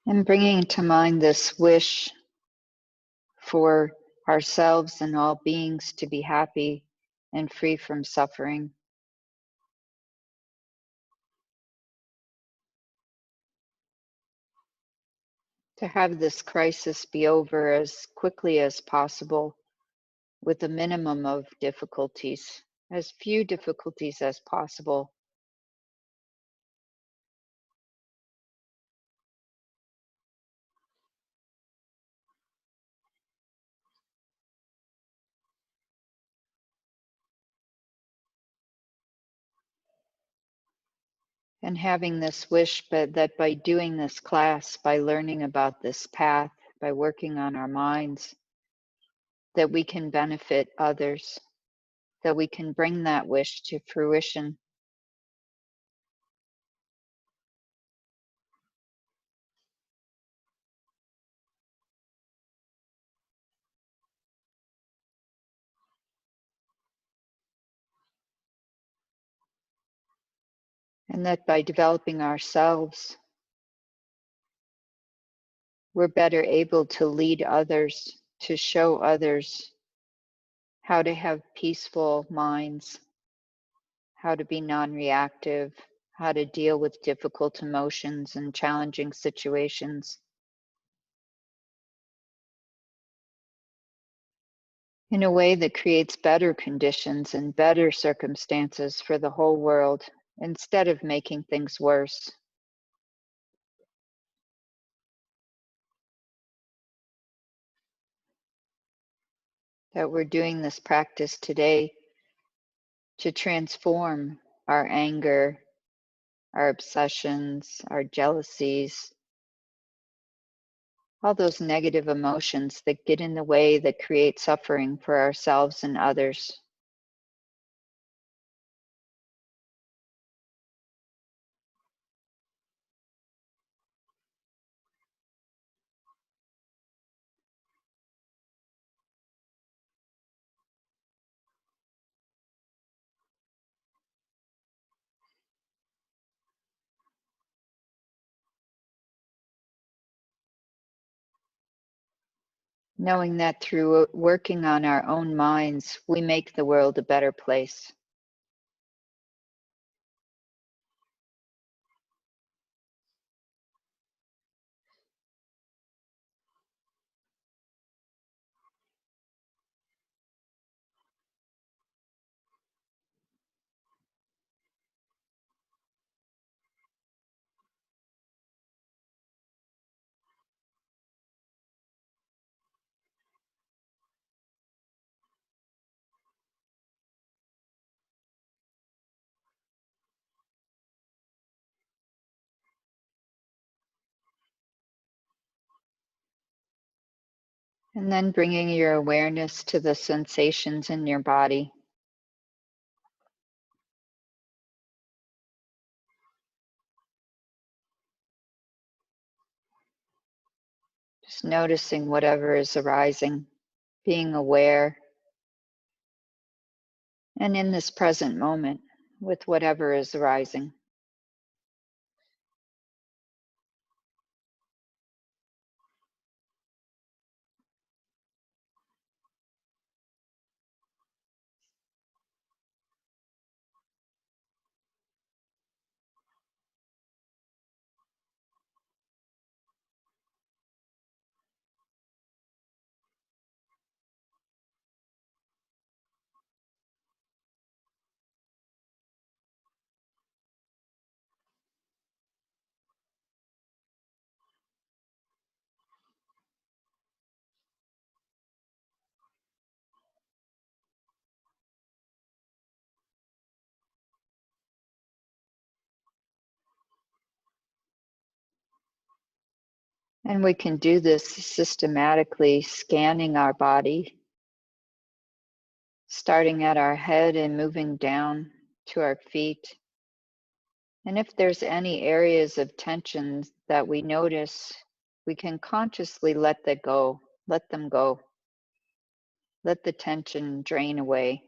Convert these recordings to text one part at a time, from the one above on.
And bringing to mind this wish for ourselves and all beings to be happy and free from suffering. To have this crisis be over as quickly as possible with a minimum of difficulties, as few difficulties as possible. And having this wish, but that by doing this class, by learning about this path, by working on our minds, that we can benefit others, that we can bring that wish to fruition. And that by developing ourselves, we're better able to lead others, to show others how to have peaceful minds, how to be non-reactive, how to deal with difficult emotions and challenging situations in a way that creates better conditions and better circumstances for the whole world, instead of making things worse. That we're doing this practice today to transform our anger, our obsessions, our jealousies, all those negative emotions that get in the way, that create suffering for ourselves and others. Knowing that through working on our own minds, we make the world a better place. And then bringing your awareness to the sensations in your body. Just noticing whatever is arising, being aware, and in this present moment with whatever is arising. And we can do this systematically, scanning our body, starting at our head and moving down to our feet. And if there's any areas of tension that we notice, we can consciously let that go, let them go. Let the tension drain away.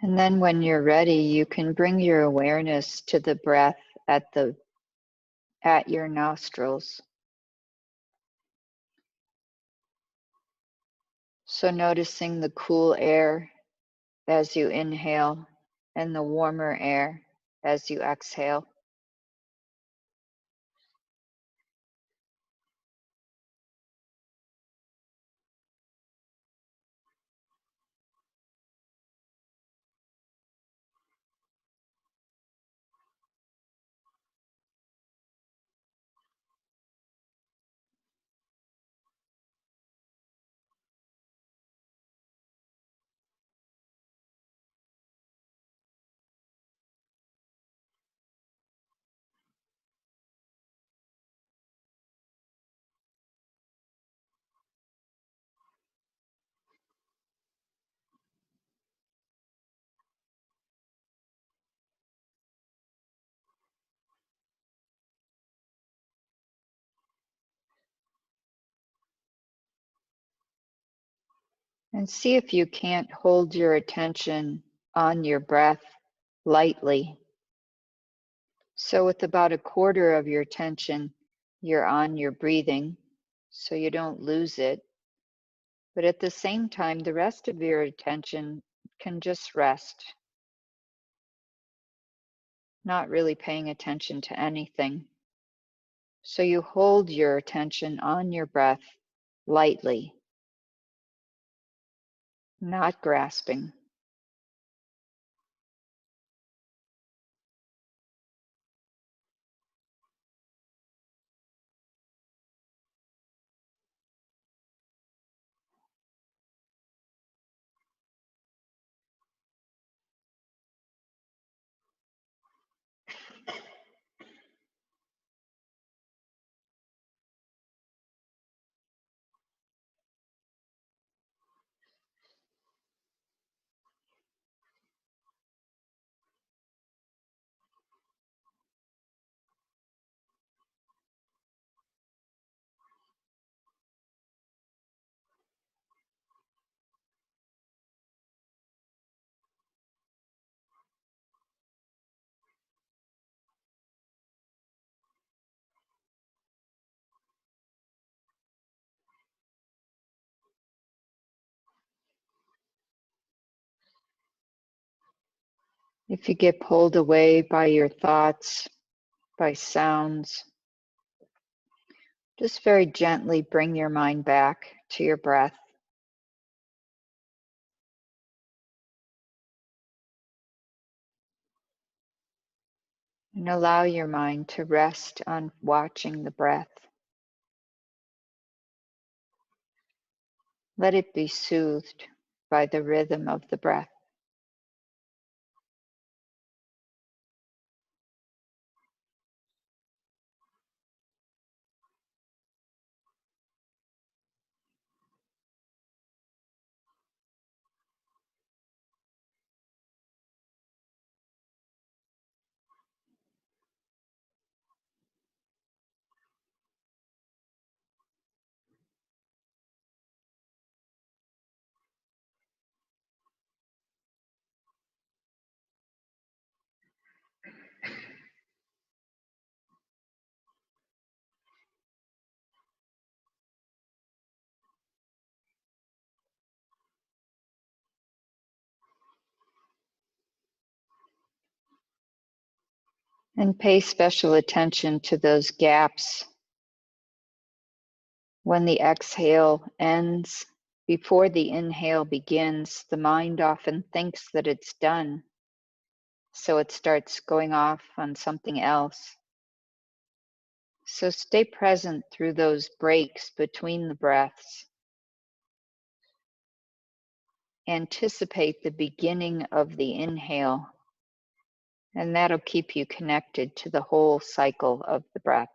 And then when you're ready, you can bring your awareness to the breath at your nostrils. So noticing the cool air as you inhale and the warmer air as you exhale. And see if you can't hold your attention on your breath lightly. So with about a quarter of your attention, you're on your breathing, so you don't lose it. But at the same time, the rest of your attention can just rest, not really paying attention to anything. So you hold your attention on your breath lightly, not grasping. If you get pulled away by your thoughts, by sounds, just very gently bring your mind back to your breath. And allow your mind to rest on watching the breath. Let it be soothed by the rhythm of the breath. And pay special attention to those gaps. When the exhale ends, before the inhale begins, the mind often thinks that it's done. So it starts going off on something else. So stay present through those breaks between the breaths. Anticipate the beginning of the inhale, and that'll keep you connected to the whole cycle of the breath.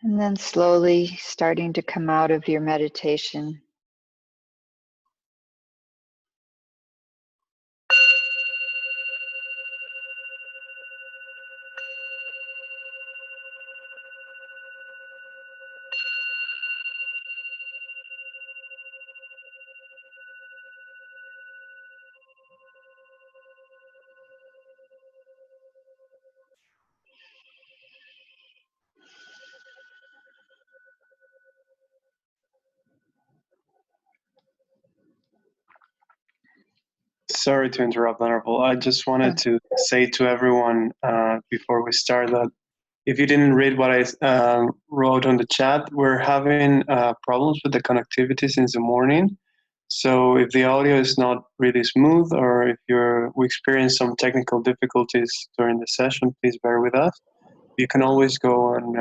And then slowly starting to come out of your meditation. Sorry to interrupt, Venerable. I just wanted to say to everyone before we start that if you didn't read what I wrote on the chat, we're having problems with the connectivity since the morning. So if the audio is not really smooth, or if we experience some technical difficulties during the session, please bear with us. You can always go and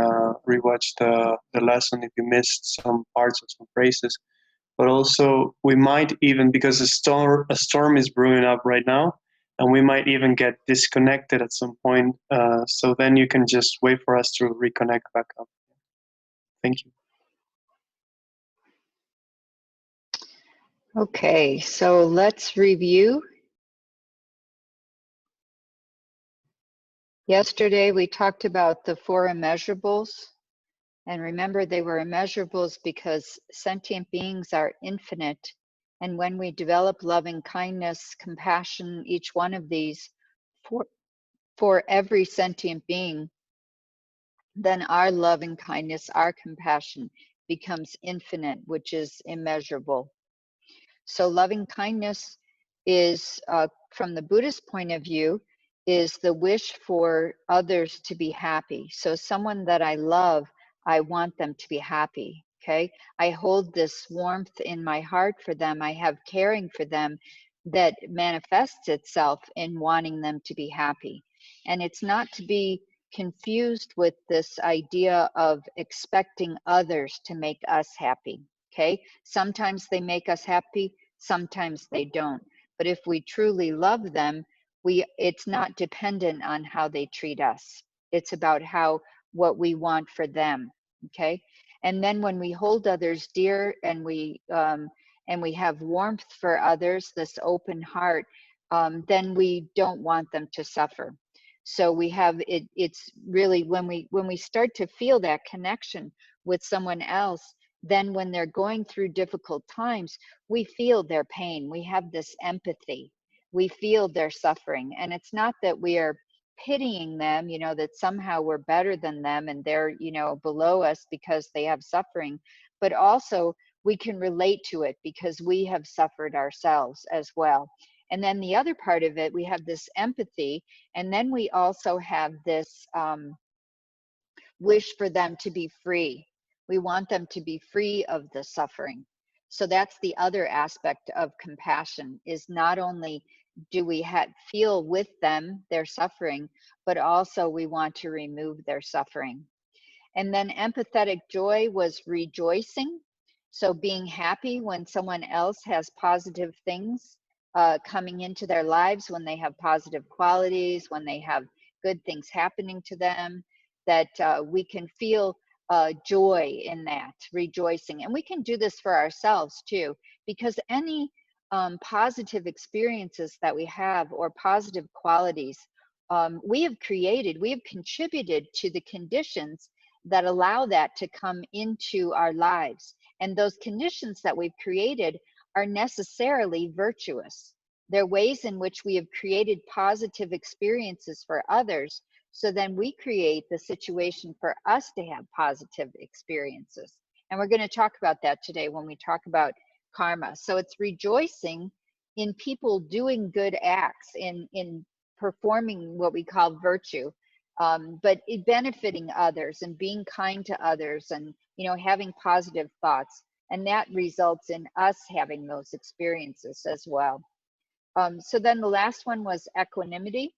rewatch the lesson if you missed some parts or some phrases. But also, we might even, because a storm is brewing up right now, and we might even get disconnected at some point. So then you can just wait for us to reconnect back up. Thank you. Okay, so let's review. Yesterday we talked about the 4 immeasurables. And remember, they were immeasurables because sentient beings are infinite. And when we develop loving kindness, compassion, each one of these for every sentient being, then our loving kindness, our compassion becomes infinite, which is immeasurable. So loving kindness is, from the Buddhist point of view, is the wish for others to be happy. So someone that I love, I want them to be happy, okay? I hold this warmth in my heart for them. I have caring for them that manifests itself in wanting them to be happy. And it's not to be confused with this idea of expecting others to make us happy. Okay, sometimes they make us happy, sometimes they don't. But if we truly love them, it's not dependent on how they treat us. It's about what we want for them. Okay, and then when we hold others dear and we have warmth for others, this open heart, then we don't want them to suffer. So we have it's really when we start to feel that connection with someone else, then when they're going through difficult times, we feel their pain. We have this empathy. We feel their suffering. And it's not that we are pitying them, that somehow we're better than them and they're, below us because they have suffering, but also we can relate to it because we have suffered ourselves as well. And then the other part of it, we have this empathy, and then we also have this wish for them to be free. We want them to be free of the suffering. So that's the other aspect of compassion, is not only do we feel with them their suffering, but also we want to remove their suffering. And then empathetic joy was rejoicing. So being happy when someone else has positive things coming into their lives, when they have positive qualities, when they have good things happening to them, that we can feel joy in that, rejoicing. And we can do this for ourselves too, because any positive experiences that we have or positive qualities, we have contributed to the conditions that allow that to come into our lives. And those conditions that we've created are necessarily virtuous. They're ways in which we have created positive experiences for others. So then we create the situation for us to have positive experiences. And we're going to talk about that today when we talk about karma. So it's rejoicing in people doing good acts, in performing what we call virtue. But benefiting others and being kind to others, and having positive thoughts, and that results in us having those experiences as well. So then the last one was equanimity.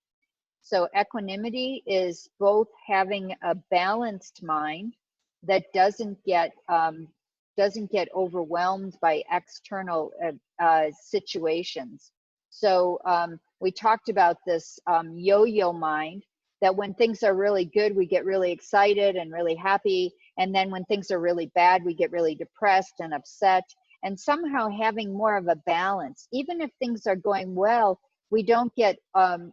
So equanimity is both having a balanced mind that doesn't get overwhelmed by external situations. So we talked about this yo-yo mind, that when things are really good, we get really excited and really happy. And then when things are really bad, we get really depressed and upset. And somehow having more of a balance, even if things are going well, we don't get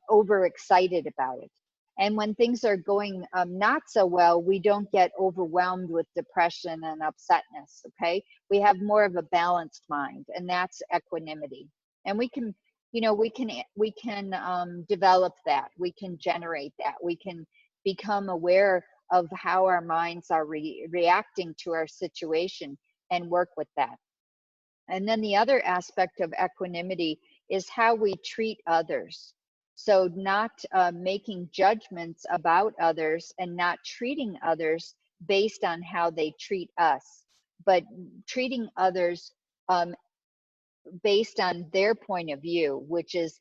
overexcited about it. And when things are going not so well, we don't get overwhelmed with depression and upsetness, okay? We have more of a balanced mind, and that's equanimity. And we can, you know, we can develop that. We can generate that. We can become aware of how our minds are reacting to our situation and work with that. And then the other aspect of equanimity is how we treat others. So not making judgments about others and not treating others based on how they treat us, but treating others based on their point of view, which is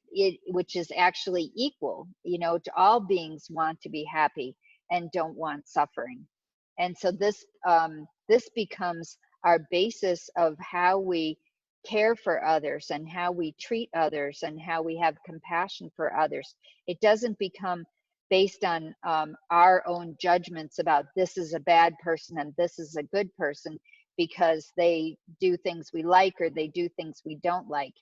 actually equal. You know, to all beings want to be happy and don't want suffering. And so this becomes our basis of how we care for others and how we treat others and how we have compassion for others. It doesn't become based on our own judgments about this is a bad person and this is a good person because they do things we like or they do things we don't like.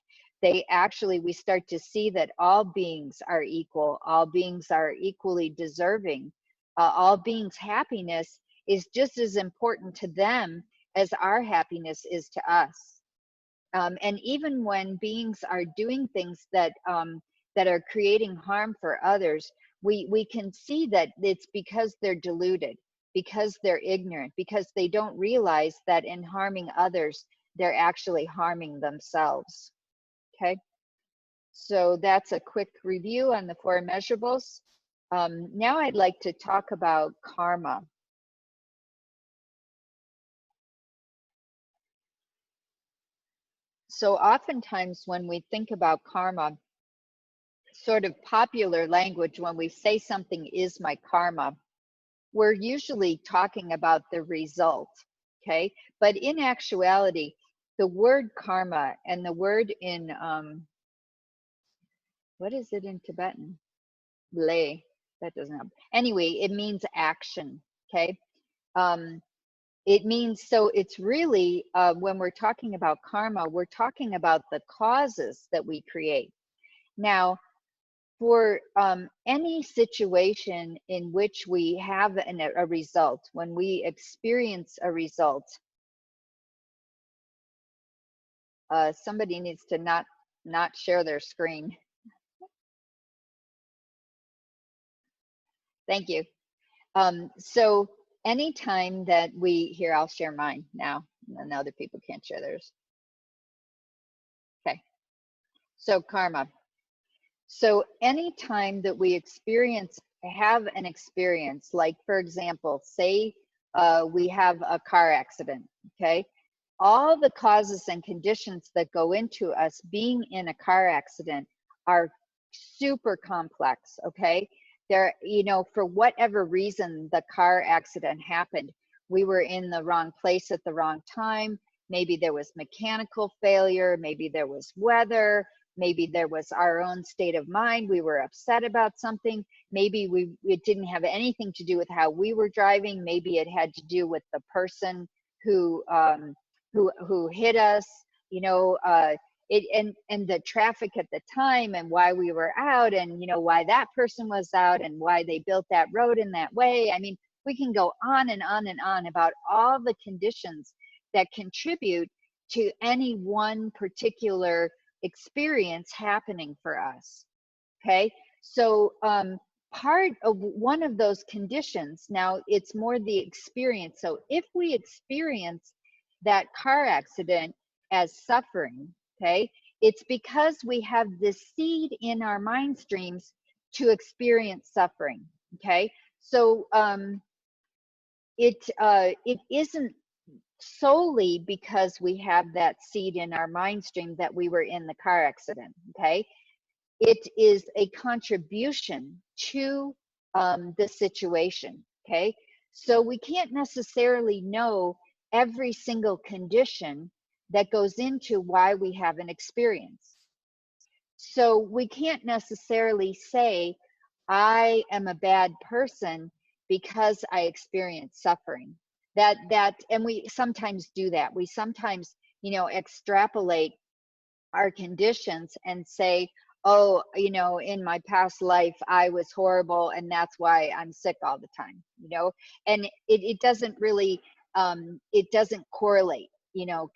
We start to see that all beings are equal, all beings are equally deserving, all beings' happiness is just as important to them as our happiness is to us. And even when beings are doing things that are creating harm for others, we can see that it's because they're deluded, because they're ignorant, because they don't realize that in harming others, they're actually harming themselves. Okay, so that's a quick review on the four immeasurables. Now I'd like to talk about karma. So oftentimes when we think about karma, sort of popular language, when we say something is my karma, we're usually talking about the result, okay? But in actuality, the word karma and the word in, what is it in Tibetan? Lay, that doesn't have, anyway, it means action, okay? It means, so it's really, when we're talking about karma, we're talking about the causes that we create. Now, for any situation in which we have a result, when we experience a result, somebody needs to not share their screen. Thank you. So anytime that here, I'll share mine now, and other people can't share theirs. Okay, so karma. So anytime that we have an experience, like for example, say we have a car accident, okay? All the causes and conditions that go into us being in a car accident are super complex, okay? There, you know, for whatever reason the car accident happened, we were in the wrong place at the wrong time. Maybe there was mechanical failure, maybe there was weather, maybe there was our own state of mind, we were upset about something, maybe it didn't have anything to do with how we were driving, maybe it had to do with the person who hit us, you know, and the traffic at the time and why we were out and, you know, why that person was out and why they built that road in that way. I mean, we can go on and on and on about all the conditions that contribute to any one particular experience happening for us. Okay, so part of one of those conditions, now it's more the experience. So if we experience that car accident as suffering, okay, it's because we have this seed in our mind streams to experience suffering. Okay, so it isn't solely because we have that seed in our mind stream that we were in the car accident. Okay, it is a contribution to the situation. Okay, so we can't necessarily know every single condition that goes into why we have an experience. So we can't necessarily say, I am a bad person because I experience suffering. And we sometimes do that. We sometimes, extrapolate our conditions and say, oh, in my past life I was horrible and that's why I'm sick all the time, and it doesn't really, it doesn't correlate,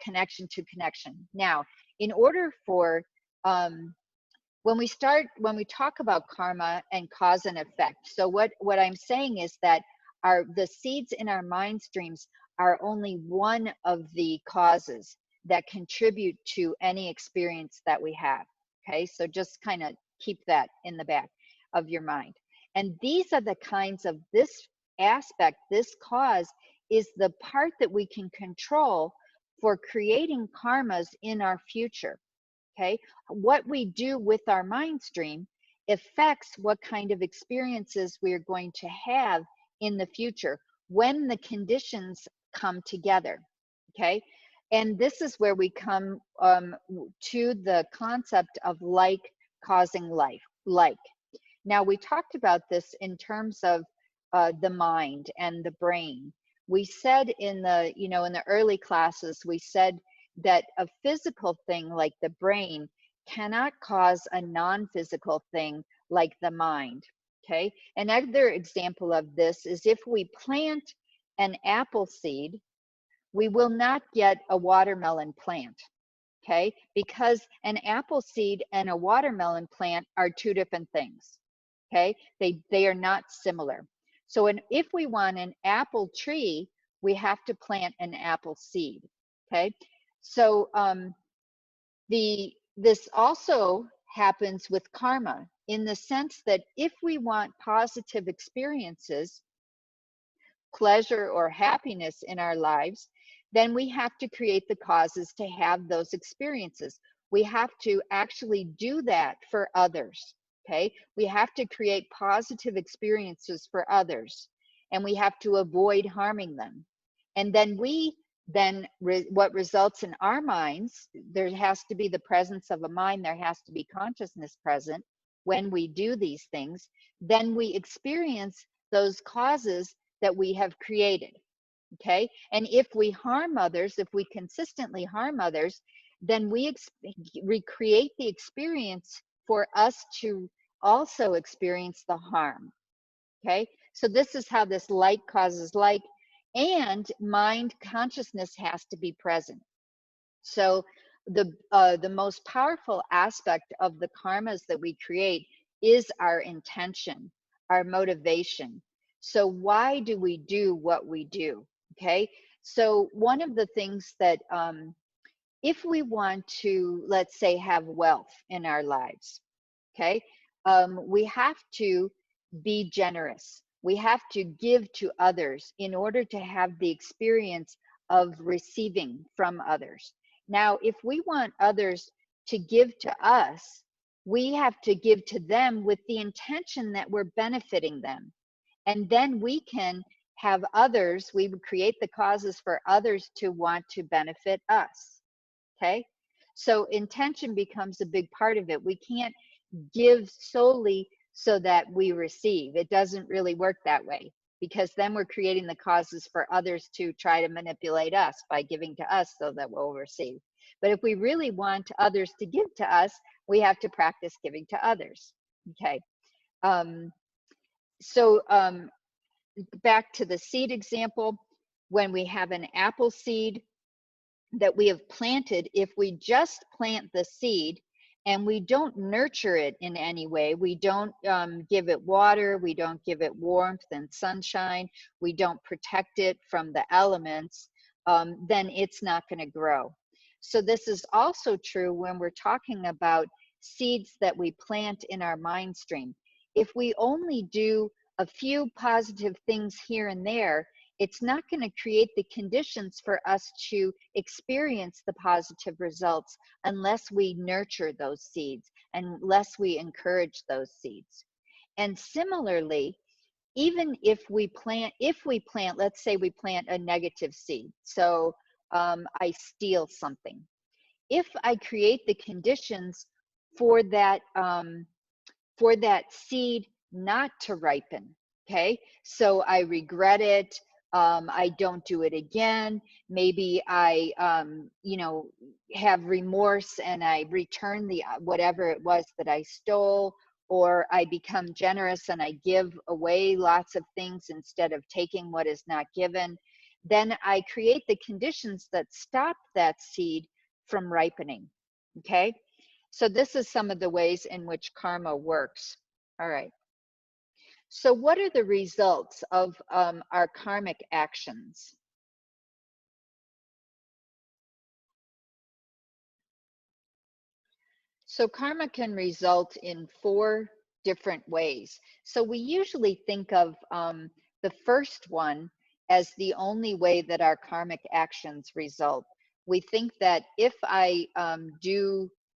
connection to connection. Now, in order for, when we talk about karma and cause and effect, so what I'm saying is that the seeds in our mind streams are only one of the causes that contribute to any experience that we have. Okay, so just kind of keep that in the back of your mind. And these are the kinds of, this aspect, this cause is the part that we can control for creating karmas in our future. Okay, what we do with our mind stream affects what kind of experiences we're going to have in the future when the conditions come together. Okay, and this is where we come to the concept of like causing like. Now, we talked about this in terms of the mind and the brain. We said in the, in the early classes, we said that a physical thing like the brain cannot cause a non-physical thing like the mind. Okay. Another example of this is if we plant an apple seed, we will not get a watermelon plant. Okay, because an apple seed and a watermelon plant are two different things. Okay, they are not similar. So if we want an apple tree, we have to plant an apple seed. Okay, so this also happens with karma in the sense that if we want positive experiences, pleasure or happiness in our lives, then we have to create the causes to have those experiences. We have to actually do that for others. Okay, we have to create positive experiences for others, and we have to avoid harming them. And then what results in our minds, there has to be the presence of a mind, there has to be consciousness present when we do these things. Then we experience those causes that we have created. Okay, and if we harm others, if we consistently harm others, then we recreate the experience for us to also experience the harm. Okay, so this is how this like causes like, and mind consciousness has to be present. So the most powerful aspect of the karmas that we create is our intention, our motivation. So why do we do what we do? Okay, so one of the things that if we want to, let's say, have wealth in our lives, okay, we have to be generous. We have to give to others in order to have the experience of receiving from others. Now, if we want others to give to us, we have to give to them with the intention that we're benefiting them. And then we can have others, we would create the causes for others to want to benefit us. Okay? So intention becomes a big part of it. We can't give solely so that we receive. It doesn't really work that way, because then we're creating the causes for others to try to manipulate us by giving to us so that we'll receive. But if we really want others to give to us, we have to practice giving to others. Okay. So back to the seed example, when we have an apple seed that we have planted, if we just plant the seed and we don't nurture it in any way, we don't give it water, we don't give it warmth and sunshine, we don't protect it from the elements, then it's not going to grow. So this is also true when we're talking about seeds that we plant in our mind stream. If we only do a few positive things here and there, it's not going to create the conditions for us to experience the positive results unless we nurture those seeds, unless we encourage those seeds. And similarly, even if we plant, let's say we plant a negative seed. So I steal something. If I create the conditions for that seed not to ripen. Okay, so I regret it. I don't do it again. Maybe I, have remorse and I return the whatever it was that I stole, or I become generous and I give away lots of things instead of taking what is not given. Then I create the conditions that stop that seed from ripening. Okay, so this is some of the ways in which karma works. All right. So what are the results of our karmic actions? So karma can result in 4 different ways. So we usually think of the first one as the only way that our karmic actions result. We think that if I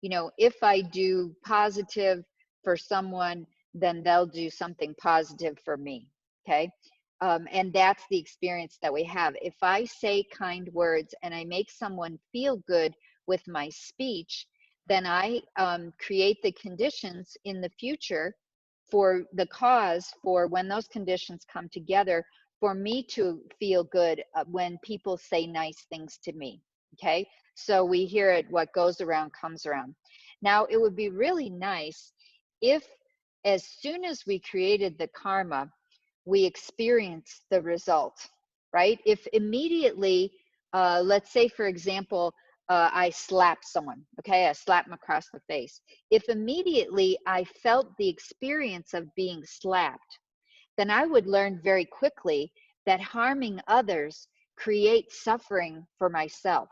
if I do positive for someone, then they'll do something positive for me. Okay. And that's the experience that we have. If I say kind words and I make someone feel good with my speech, then I create the conditions in the future for the cause for when those conditions come together for me to feel good when people say nice things to me. Okay, so we hear it, what goes around comes around. Now, it would be really nice if, as soon as we created the karma, we experience the result, right? If immediately, let's say, for example, I slap someone, okay? I slap them across the face. If immediately I felt the experience of being slapped, then I would learn very quickly that harming others creates suffering for myself.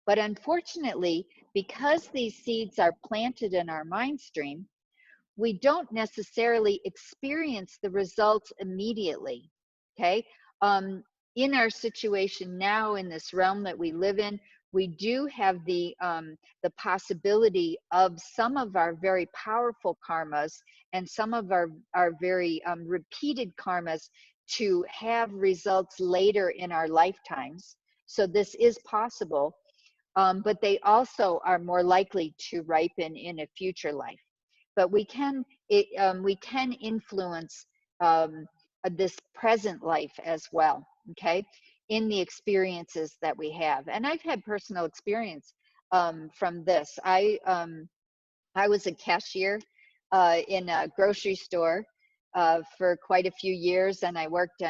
But unfortunately, because these seeds are planted in our mind stream, we don't necessarily experience the results immediately. Okay. In our situation now, in this realm that we live in, we do have the possibility of some of our very powerful karmas and some of our very repeated karmas to have results later in our lifetimes. So this is possible, but they also are more likely to ripen in a future life. But we can influence this present life as well, okay, in the experiences that we have. And I've had personal experience from this. I was a cashier in a grocery store for quite a few years, and I worked,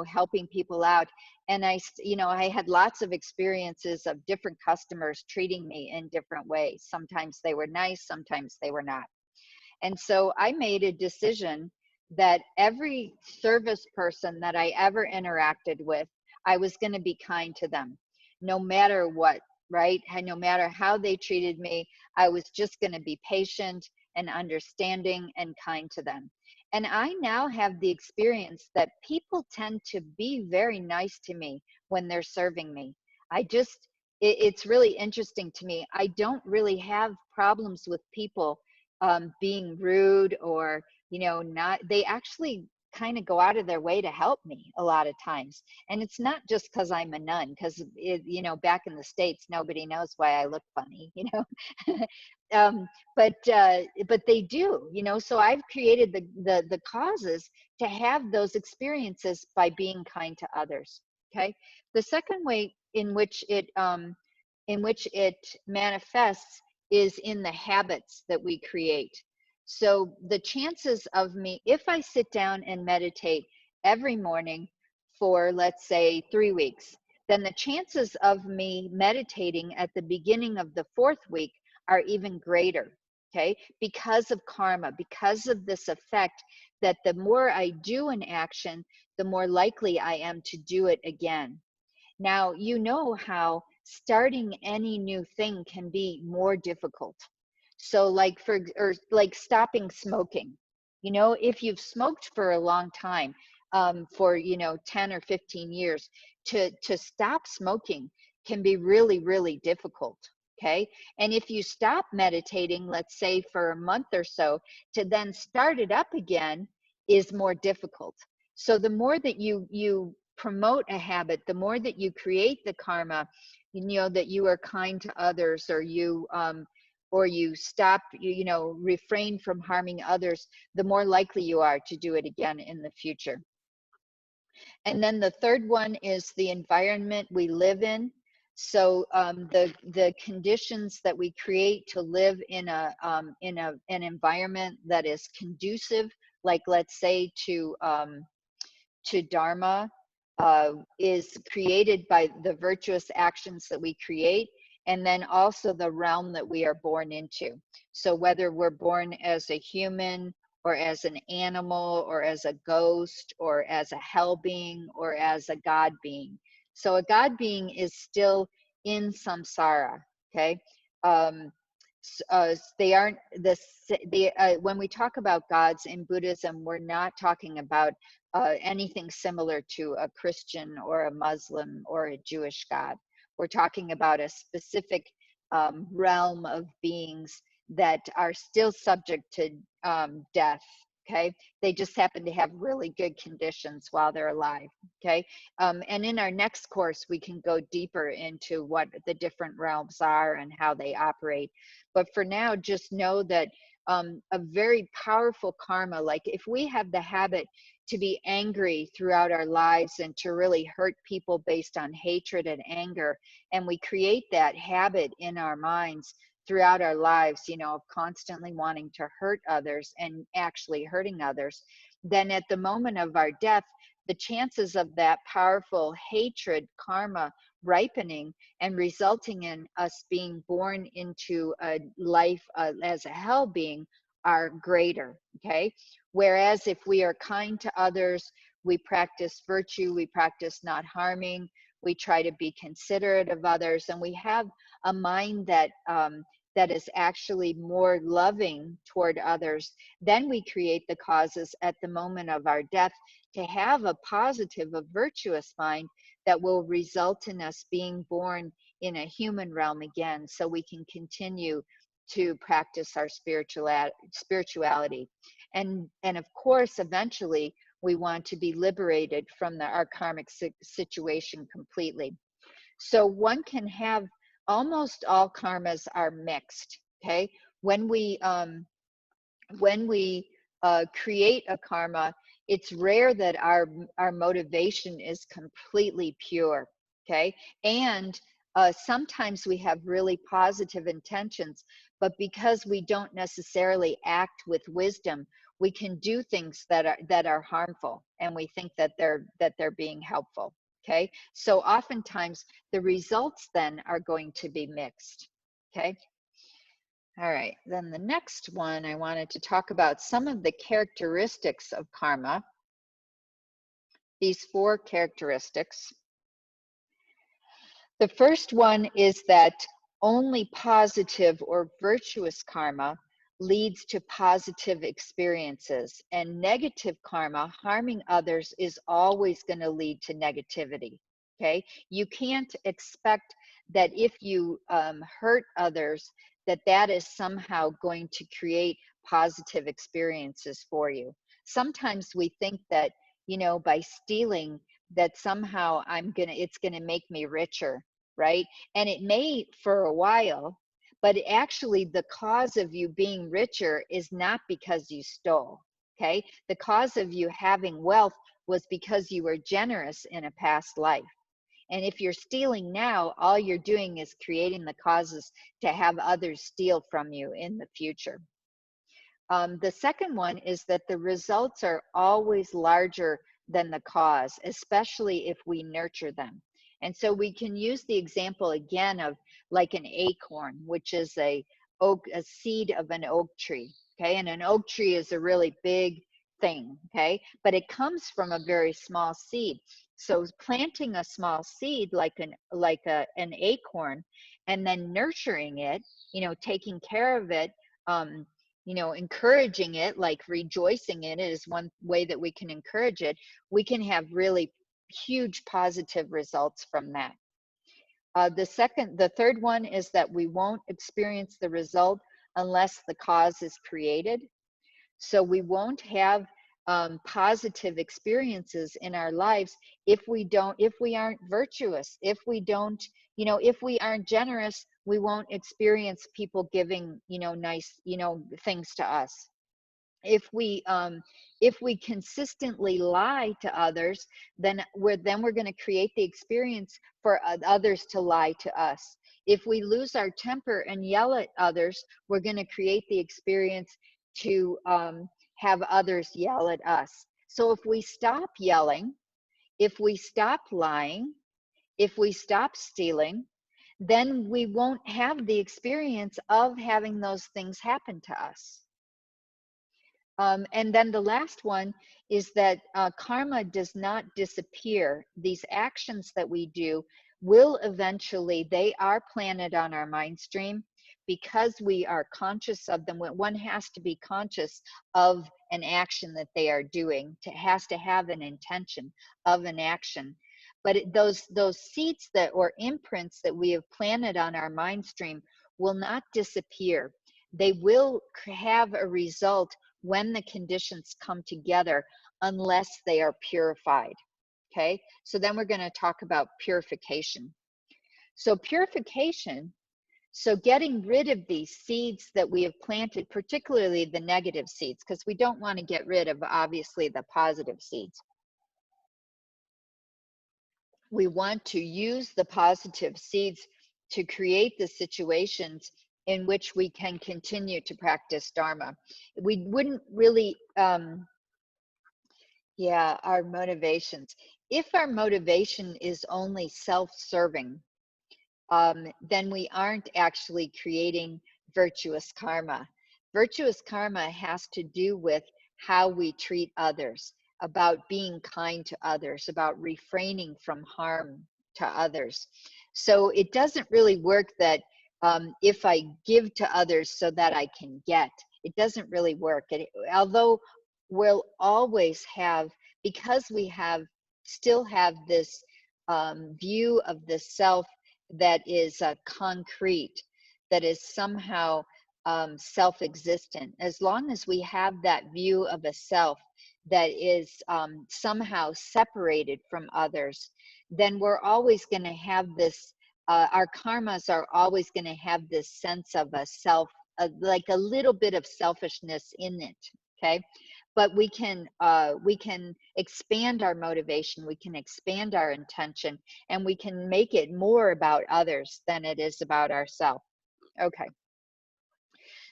helping people out. And I had lots of experiences of different customers treating me in different ways. Sometimes they were nice, sometimes they were not. And so I made a decision that every service person that I ever interacted with, I was going to be kind to them, no matter what, right? And no matter how they treated me, I was just going to be patient and understanding and kind to them. And I now have the experience that people tend to be very nice to me when they're serving me. It's really interesting to me. I don't really have problems with people being rude or not. They actually kind of go out of their way to help me a lot of times. And it's not just because I'm a nun, because back in the States, nobody knows why I look funny. um, but they do. So I've created the causes to have those experiences by being kind to others. Okay. The second way in which it manifests is in the habits that we create. So the chances of me, if I sit down and meditate every morning for, let's say, 3 weeks, then the chances of me meditating at the beginning of the 4th week are even greater, okay? Because of karma, because of this effect that the more I do an action, the more likely I am to do it again. Now, how starting any new thing can be more difficult. So like stopping smoking, if you've smoked for a long time, for 10 or 15 years, to stop smoking can be really, really difficult. Okay. And if you stop meditating, let's say for a month or so, to then start it up again is more difficult. So the more that you promote a habit, the more that you create the karma, that you are kind to others, or or you stop, you know, refrain from harming others, the more likely you are to do it again in the future. And then the third one is the environment we live in. So the conditions that we create to live in an environment that is conducive, like let's say to Dharma, is created by the virtuous actions that we create, and then also the realm that we are born into. So whether we're born as a human, or as an animal, or as a ghost, or as a hell being, or as a God being. So a God being is still in samsara, okay? They aren't when we talk about gods in Buddhism, we're not talking about anything similar to a Christian or a Muslim or a Jewish God. We're talking about a specific realm of beings that are still subject to death. Okay, they just happen to have really good conditions while they're alive. Okay, and in our next course, we can go deeper into what the different realms are and how they operate. But for now, just know that a very powerful karma, like if we have the habit to be angry throughout our lives and to really hurt people based on hatred and anger, and we create that habit in our minds throughout our lives, you know, of constantly wanting to hurt others and actually hurting others, then at the moment of our death, the chances of that powerful hatred karma ripening and resulting in us being born into a life as a hell being are greater. Okay, whereas if we are kind to others, we practice virtue, we practice not harming, we try to be considerate of others, and we have a mind that that is actually more loving toward others, then we create the causes at the moment of our death to have a positive, a virtuous mind that will result in us being born in a human realm again, so we can continue to practice our spirituality. And of course, eventually, we want to be liberated from our karmic situation completely. So one can have, almost all karmas are mixed. Okay, when we create a karma, it's rare that our motivation is completely pure. Okay, and sometimes we have really positive intentions, but because we don't necessarily act with wisdom, we can do things that are harmful, and we think that they're being helpful. Okay, so oftentimes the results then are going to be mixed. Okay. All right, then the next one, I wanted to talk about some of the characteristics of karma. These 4 characteristics. The first one is that only positive or virtuous karma leads to positive experiences, and negative karma, harming others, is always going to lead to negativity. Okay, you can't expect that if you hurt others, that is somehow going to create positive experiences for you. Sometimes we think that, you know, by stealing, that somehow it's gonna make me richer, right? And it may for a while, but actually the cause of you being richer is not because you stole. Okay, the cause of you having wealth was because you were generous in a past life. And if you're stealing now, all you're doing is creating the causes to have others steal from you in the future. The second one is that the results are always larger than the cause, especially if we nurture them. And so we can use the example again of like an acorn, which is a seed of an oak tree. Okay, and an oak tree is a really big thing. Okay, but it comes from a very small seed. So planting a small seed like an acorn, and then nurturing it, you know, taking care of it, you know, encouraging it, like rejoicing in it is one way that we can encourage it. We can have really huge positive results from that. The third one is that we won't experience the result unless the cause is created. So we won't have positive experiences in our lives if we aren't virtuous, if we don't, you know, if we aren't generous, we won't experience people giving, nice, things to us. If we consistently lie to others, then we're going to create the experience for others to lie to us. If we lose our temper and yell at others, we're going to create the experience to have others yell at us. So if we stop yelling, if we stop lying, if we stop stealing, then we won't have the experience of having those things happen to us. And then the last one is that karma does not disappear. These actions that we do will eventually, they are planted on our mind stream because we are conscious of them. One has to be conscious of an action that they are doing, has to have an intention of an action. But those seeds that or imprints that we have planted on our mind stream will not disappear. They will have a result when the conditions come together, unless they are purified. Okay, so then we're going to talk about purification. So purification, so getting rid of these seeds that we have planted, particularly the negative seeds, because we don't want to get rid of, obviously, the positive seeds. We want to use the positive seeds to create the situations in which we can continue to practice Dharma. We wouldn't really, our motivations. If our motivation is only self-serving, then we aren't actually creating virtuous karma. Virtuous karma has to do with how we treat others, about being kind to others, about refraining from harm to others. So it doesn't really work that if I give to others so that I can get, it doesn't really work. Although we'll always have, because we still have this view of the self that is concrete, that is somehow self-existent. As long as we have that view of a self that is somehow separated from others, then we're always going to have this, our karmas are always going to have this sense of a self, like a little bit of selfishness in it, okay? But we can expand our motivation, we can expand our intention, and we can make it more about others than it is about ourselves. Okay.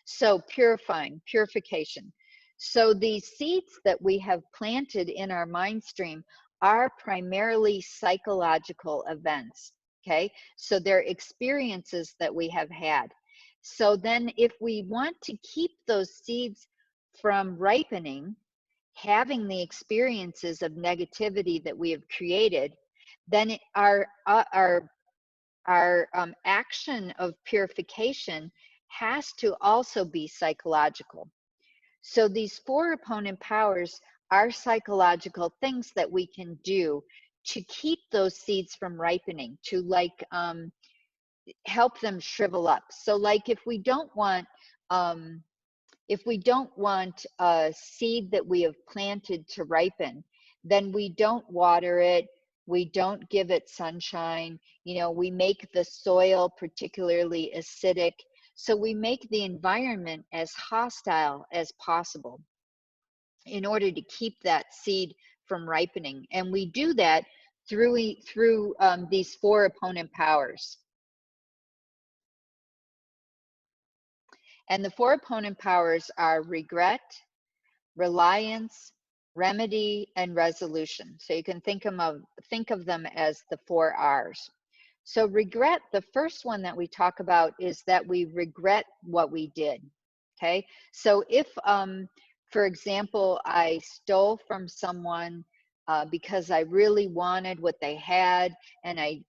So purification. So these seeds that we have planted in our mind stream are primarily psychological events. Okay. So they're experiences that we have had. So then if we want to keep those seeds from ripening, having the experiences of negativity that we have created, then our action of purification has to also be psychological. So these 4 opponent powers are psychological things that we can do to keep those seeds from ripening, to like help them shrivel up. So like if we don't want a seed that we have planted to ripen, then we don't water it, we don't give it sunshine, we make the soil particularly acidic. So we make the environment as hostile as possible in order to keep that seed from ripening. And we do that through these 4 opponent powers. And the 4 opponent powers are regret, reliance, remedy, and resolution. So you can think of them as the 4 R's. So regret, the first one that we talk about is that we regret what we did. Okay. So if, for example, I stole from someone because I really wanted what they had, and I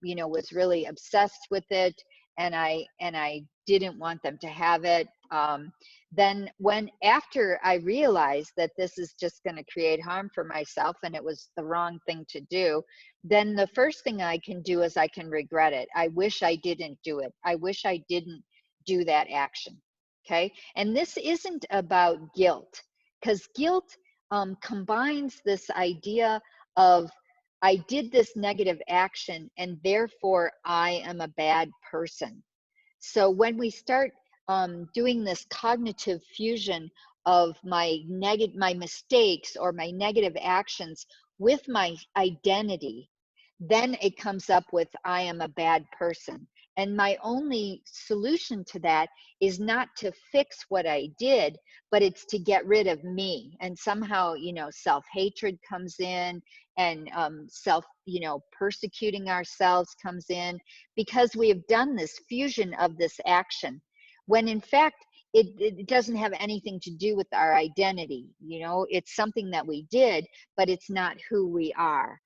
was really obsessed with it, and I didn't want them to have it. Then after I realized that this is just going to create harm for myself and it was the wrong thing to do, then the first thing I can do is I can regret it. I wish I didn't do it. I wish I didn't do that action. Okay. And this isn't about guilt, because guilt combines this idea of I did this negative action and therefore I am a bad person. So when we start doing this cognitive fusion of my mistakes or my negative actions with my identity, then it comes up with I am a bad person. And my only solution to that is not to fix what I did, but it's to get rid of me. And somehow, self-hatred comes in, and persecuting ourselves comes in, because we have done this fusion of this action, when in fact, it doesn't have anything to do with our identity. It's something that we did, but it's not who we are.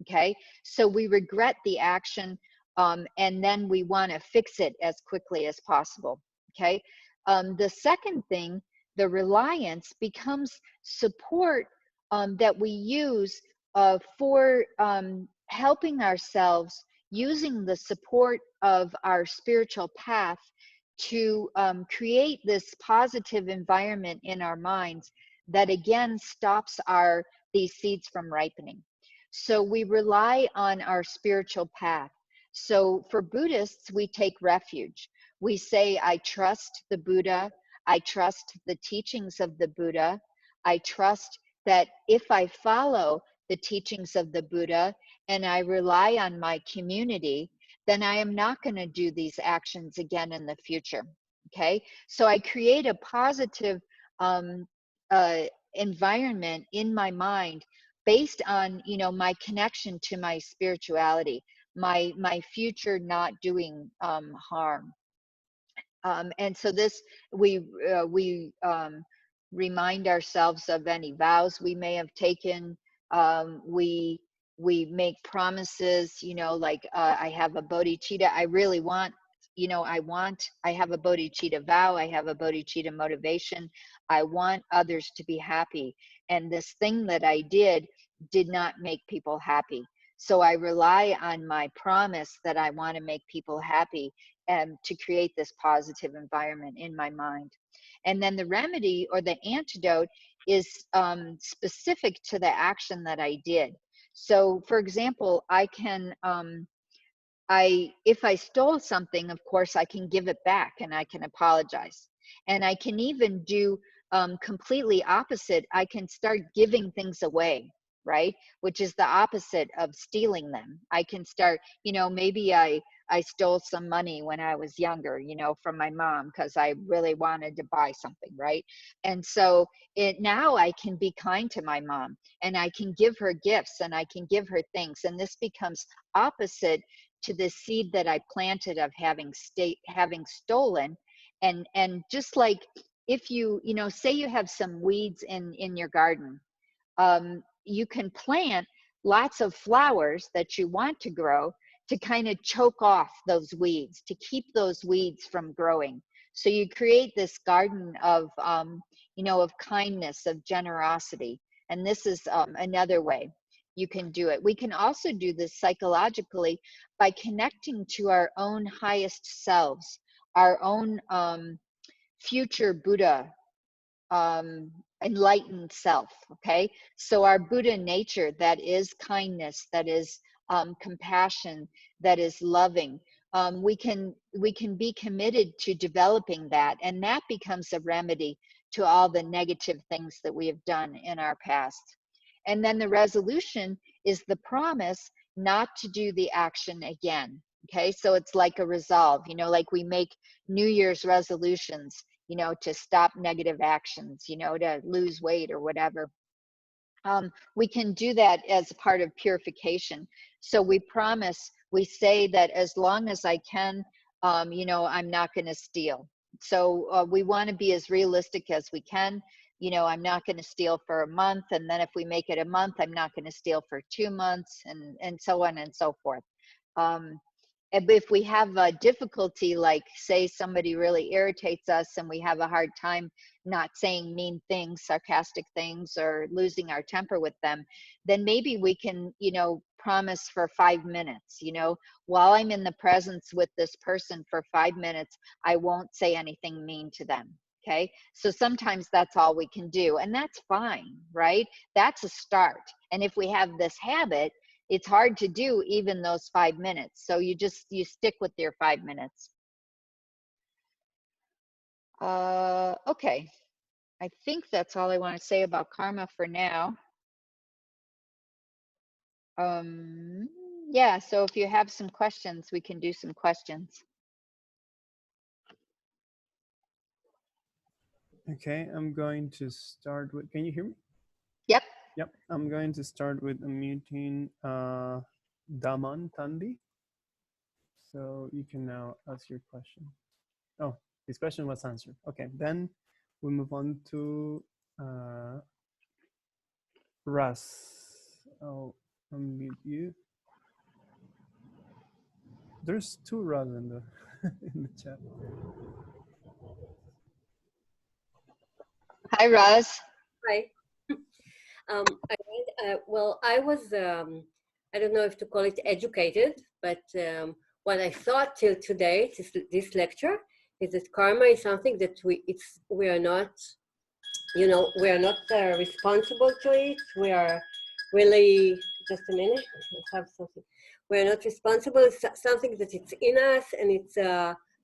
Okay, so we regret the action, and then we want to fix it as quickly as possible. Okay, the second thing, the reliance, becomes support that we use for helping ourselves, using the support of our spiritual path to create this positive environment in our minds that again stops these seeds from ripening. So we rely on our spiritual path. So for Buddhists, we take refuge. We say, I trust the Buddha. I trust the teachings of the Buddha. I trust that if I follow the teachings of the Buddha and I rely on my community, then I am not going to do these actions again in the future. Okay, so I create a positive environment in my mind based on my connection to my spirituality, my future not doing harm. And so this, we remind ourselves of any vows we may have taken. We make promises, like I have a bodhicitta. I really want, I have a bodhicitta vow. I have a bodhicitta motivation. I want others to be happy. And this thing that I did not make people happy. So I rely on my promise that I want to make people happy, and to create this positive environment in my mind. And then the remedy or the antidote is specific to the action that I did. So for example, I can, if I stole something, of course, I can give it back and I can apologize. And I can even do completely opposite. I can start giving things away, right? Which is the opposite of stealing them. I can start, maybe I stole some money when I was younger, from my mom because I really wanted to buy something, right? And so now I can be kind to my mom and I can give her gifts and I can give her things. And this becomes opposite to the seed that I planted of having stolen. And just like if you say you have some weeds in your garden, you can plant lots of flowers that you want to grow to kind of choke off those weeds, to keep those weeds from growing. So you create this garden of of kindness, of generosity. And this is another way you can do it. We can also do this psychologically by connecting to our own highest selves, our own future Buddha, enlightened self. Okay, so our Buddha nature, that is kindness, that is compassion, that is loving, we can be committed to developing that, and that becomes a remedy to all the negative things that we have done in our past. And then the resolution is the promise not to do the action again. Okay, so it's like a resolve, like we make New Year's resolutions, to stop negative actions, to lose weight or whatever. We can do that as part of purification. So we promise, we say that as long as I can, I'm not going to steal. So we want to be as realistic as we can. I'm not going to steal for a month. And then if we make it a month, I'm not going to steal for 2 months, and so on and so forth. If we have a difficulty, like say somebody really irritates us and we have a hard time not saying mean things, sarcastic things, or losing our temper with them, then maybe we can, promise for 5 minutes, while I'm in the presence with this person for 5 minutes, I won't say anything mean to them. Okay, so sometimes that's all we can do, and that's fine, right? That's a start. And if we have this habit, it's hard to do even those 5 minutes. So you stick with your 5 minutes. Okay. I think that's all I want to say about karma for now. Yeah, so if you have some questions, we can do some questions. Okay, I'm going to start with, can you hear me? Yep. Yep, I'm going to start with unmuting Daman Tandi. So you can now ask your question. Oh, his question was answered. Okay, then we move on to Russ. I'll unmute you. There's two Russ in the in the chat. Hi, Roz. Hi. Well, I was, I don't know if to call it educated, but what I thought till today, this lecture, is that karma is something that we are not, you know, we are not responsible to it. We are really, just a minute, I have something. We are not responsible. It's something that it's in us, and it's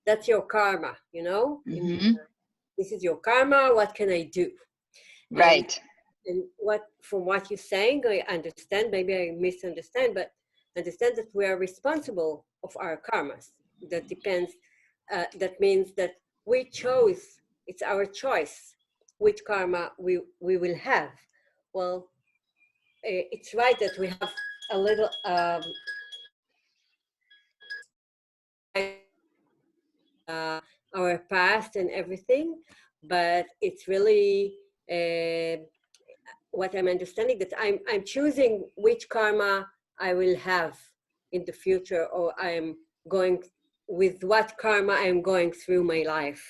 that's your karma, you know. Mm-hmm. This is your karma. What can I do? Right. And from what you're saying, I understand, maybe I misunderstand, but understand that we are responsible of our karmas. That depends, that means that we chose, it's our choice, which karma we will have. Well, it's right that we have a little, our past and everything, but it's really, what I'm understanding, that I'm choosing which karma I will have in the future, or I'm going with what karma I'm going through my life,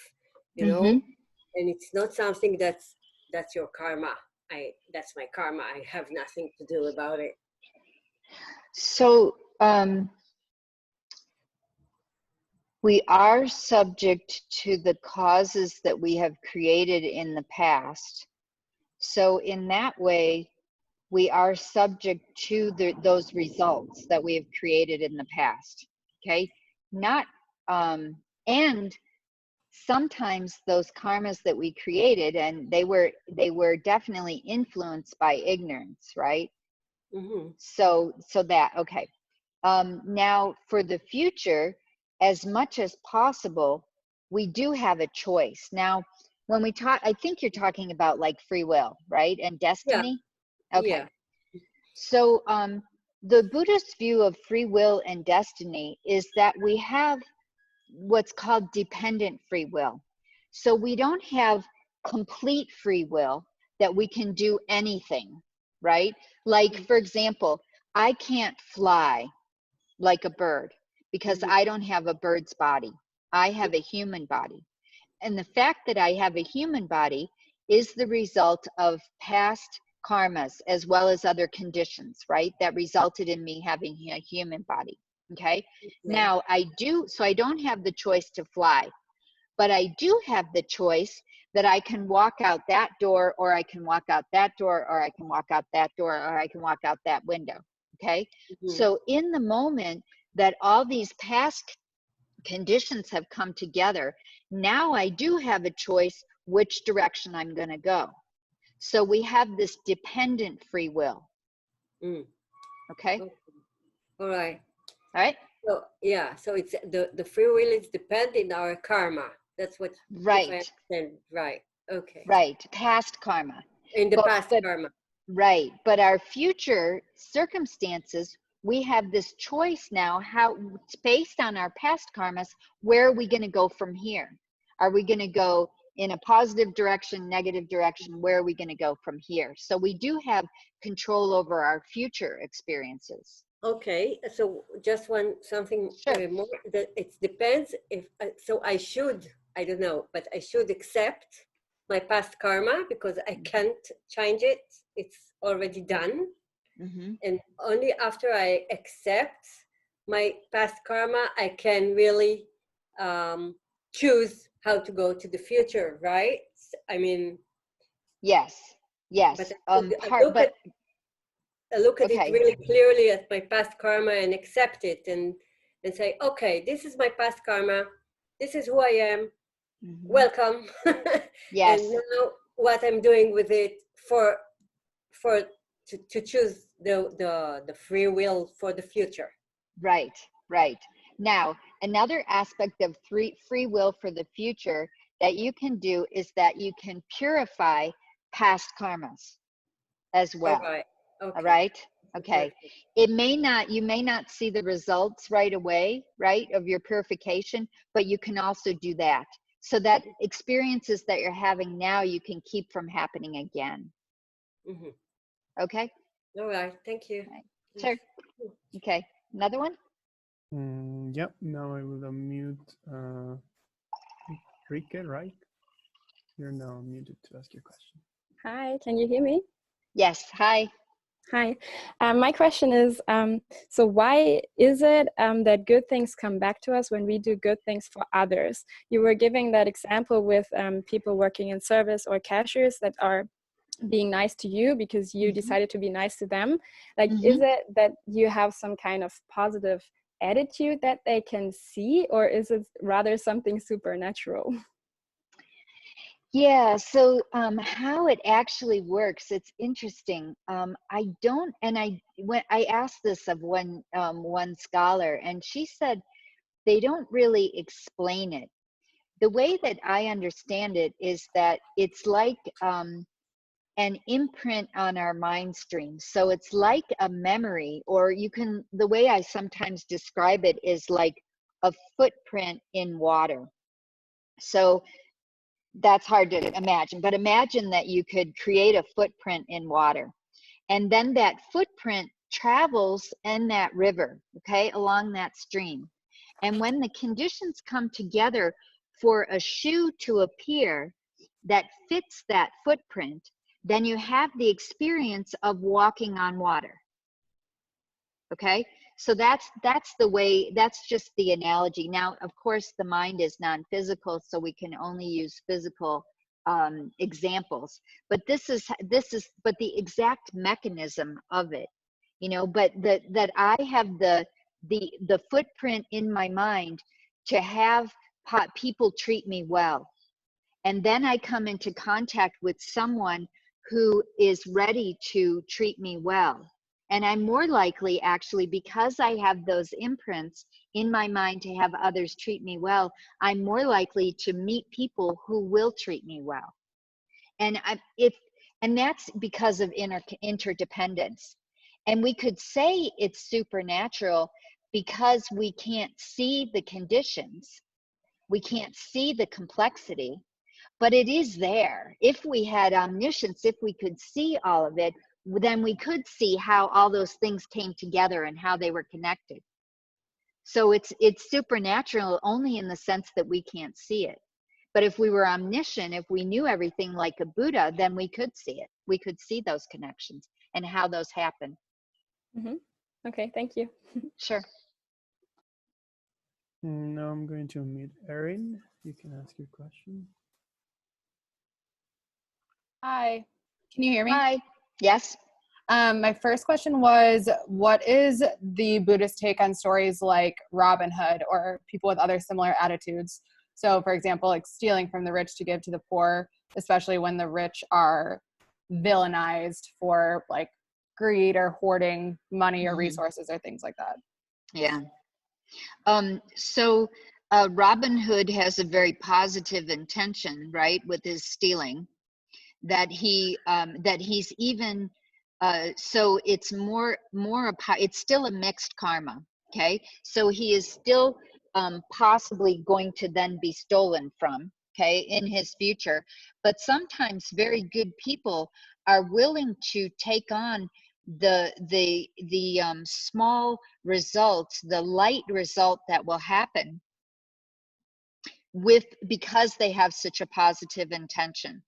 you know. And it's not something that's your karma. That's my karma. I have nothing to do about it. So we are subject to the causes that we have created in the past. So in that way, we are subject to those results that we have created in the past. Okay, not and sometimes those karmas that we created, and they were definitely influenced by ignorance, right? So that, okay. Now for the future, as much as possible, we do have a choice. Now, when we talk, I think you're talking about like free will, right? And destiny? Yeah. Okay. Yeah. So the Buddhist view of free will and destiny is that we have what's called dependent free will. So we don't have complete free will that we can do anything, right? Like, for example, I can't fly like a bird because I don't have a bird's body. I have a human body. And the fact that I have a human body is the result of past karmas as well as other conditions, right? That resulted in me having a human body. Okay. Now I don't have the choice to fly, but I do have the choice that I can walk out that door, or I can walk out that door, or I can walk out that door, or I can walk out that window. Okay. So in the moment that all these past conditions have come together, now I do have a choice which direction I'm going to go. So we have this dependent free will. Okay. All right. All right. So yeah, so it's the free will is dependent on our karma. That's what, right. If I understand. Right. Okay. Right. Past karma. In the past karma. Right. But our future circumstances, we have this choice now, how based on our past karmas, where are we going to go from here? Are we going to go in a positive direction, negative direction? Where are we going to go from here? So we do have control over our future experiences. Okay, so just something more, that it depends if, so I don't know, but I should accept my past karma because I can't change it. It's already done. And only after I accept my past karma, I can really choose how to go to the future, right? I mean, yes. But look at it Okay. really clearly at my past karma and accept it and say, okay, this is my past karma. This is who I am. Welcome. Yes. And now what I'm doing with it to choose the free will for the future. Right, right. Now, another aspect of free will for the future that you can do is that you can purify past karmas as All well. right. Okay. All right. Okay. Perfect. You may not see the results right away, right, of your purification, but you can also do that. So that experiences that you're having now, you can keep from happening again. Okay. All right. Thank you. Right. Sure. Okay. Another one? Yep. Now I will unmute Rike, right? You're now muted to ask your question. Hi, can you hear me? Yes. Hi. Hi. My question is, so why is it that good things come back to us when we do good things for others? You were giving that example with people working in service or cashiers that are being nice to you because you decided to be nice to them. Like, is it that you have some kind of positive attitude that they can see, or is it rather something supernatural? Yeah, so how it actually works, it's interesting. I don't, and when I asked this of one scholar, and she said they don't really explain it. The way that I understand it is that it's like an imprint on our mind stream. So it's like a memory, or the way I sometimes describe it is like a footprint in water. So that's hard to imagine, but imagine that you could create a footprint in water, and then that footprint travels in that river, okay, along that stream. And when the conditions come together for a shoe to appear that fits that footprint, then you have the experience of walking on water. Okay, so that's the way, that's just the analogy. Now, of course, the mind is non-physical, so we can only use physical examples, but but the exact mechanism of it, but that I have the footprint in my mind to have people treat me well, and then I come into contact with someone who is ready to treat me well. And I'm more likely, actually, because I have those imprints in my mind to have others treat me well, I'm more likely to meet people who will treat me well. And that's because of interdependence. And we could say it's supernatural because we can't see the conditions. We can't see the complexity, but it is there. If we had omniscience, if we could see all of it, then we could see how all those things came together and how they were connected. So it's supernatural only in the sense that we can't see it. But if we were omniscient, if we knew everything like a Buddha, then we could see it. We could see those connections and how those happen. Okay, thank you. Sure. Now I'm going to unmute Erin. You can ask your question. Hi, can you hear me? Hi. Yes. My first question was, what is the Buddhist take on stories like Robin Hood or people with other similar attitudes? So, for example, like stealing from the rich to give to the poor, especially when the rich are villainized for like greed or hoarding money or resources or things like that. Yeah. So Robin Hood has a very positive intention, right, with his stealing, that he's even so it's it's still a mixed karma. Okay, so he is still possibly going to then be stolen from, okay, in his future. But sometimes very good people are willing to take on the small results, the light result that will happen because they have such a positive intention.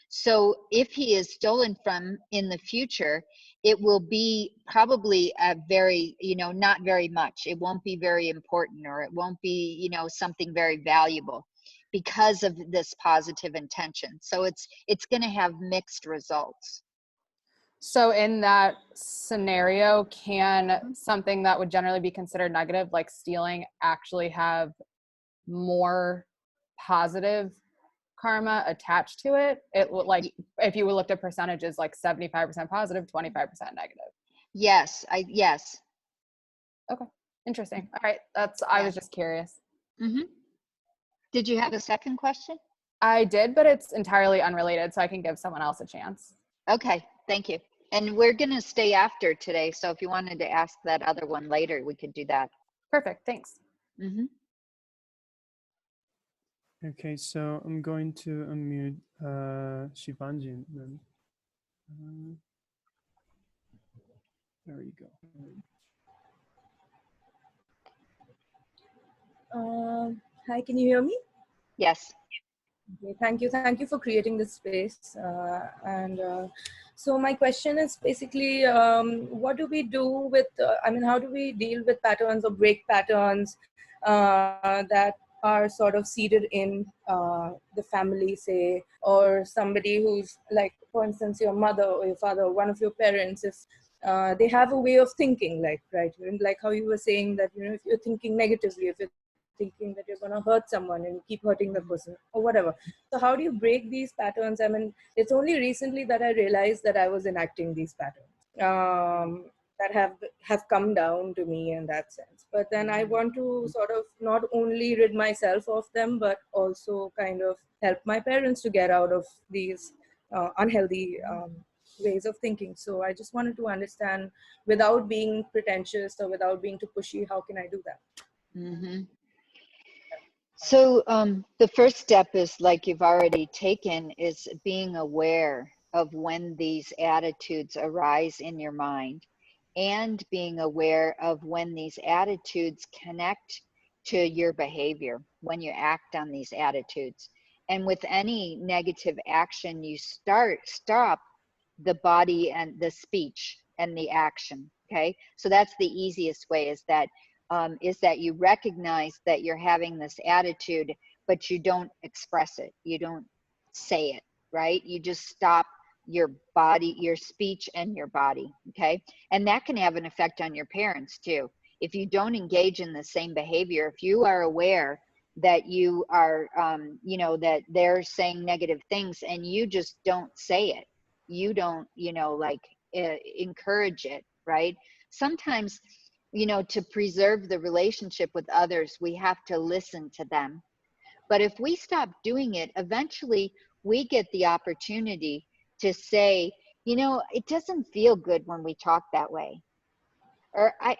So if he is stolen from in the future, it will be probably a very, not very much. It won't be very important, or it won't be, something very valuable because of this positive intention. So it's going to have mixed results. So in that scenario, can something that would generally be considered negative, like stealing, actually have more positive karma attached to it? It would, like, if you looked at percentages, like 75% positive, 25% negative. Yes, yes. Okay, interesting. All right, I was just curious. Mm-hmm. Did you have a second question? I did, but it's entirely unrelated, so I can give someone else a chance. Okay, thank you. And we're going to stay after today, so if you wanted to ask that other one later, we could do that. Perfect, thanks. Mm-hmm. Okay, so I'm going to unmute Shivanji then. There you go. Hi, can you hear me? Yes. Okay, thank you for creating this space. So my question is basically, what do we do with, how do we deal with patterns or break patterns that are sort of seeded in the family, say, or somebody who's like, for instance, your mother or your father or one of your parents, if they have a way of thinking, like, right, like how you were saying that, if you're thinking negatively, if you're thinking that you're going to hurt someone and keep hurting the person or whatever. So how do you break these patterns? It's only recently that I realized that I was enacting these patterns that have come down to me in that sense. But then I want to sort of not only rid myself of them, but also kind of help my parents to get out of these unhealthy ways of thinking. So I just wanted to understand, without being pretentious or without being too pushy, how can I do that? Mm-hmm. So the first step is, like you've already taken, is being aware of when these attitudes arise in your mind, and being aware of when these attitudes connect to your behavior, when you act on these attitudes. And with any negative action, you stop the body and the speech and the action. Okay, so that's the easiest way, is that you recognize that you're having this attitude, but you don't express it, you don't say it, right? You just stop your body, your speech, and your body. Okay, and that can have an effect on your parents too. If you don't engage in the same behavior, if you are aware that you are that they're saying negative things and you just don't say it, you don't encourage it, right? Sometimes, to preserve the relationship with others, we have to listen to them. But if we stop doing it, eventually we get the opportunity to say, it doesn't feel good when we talk that way. Or I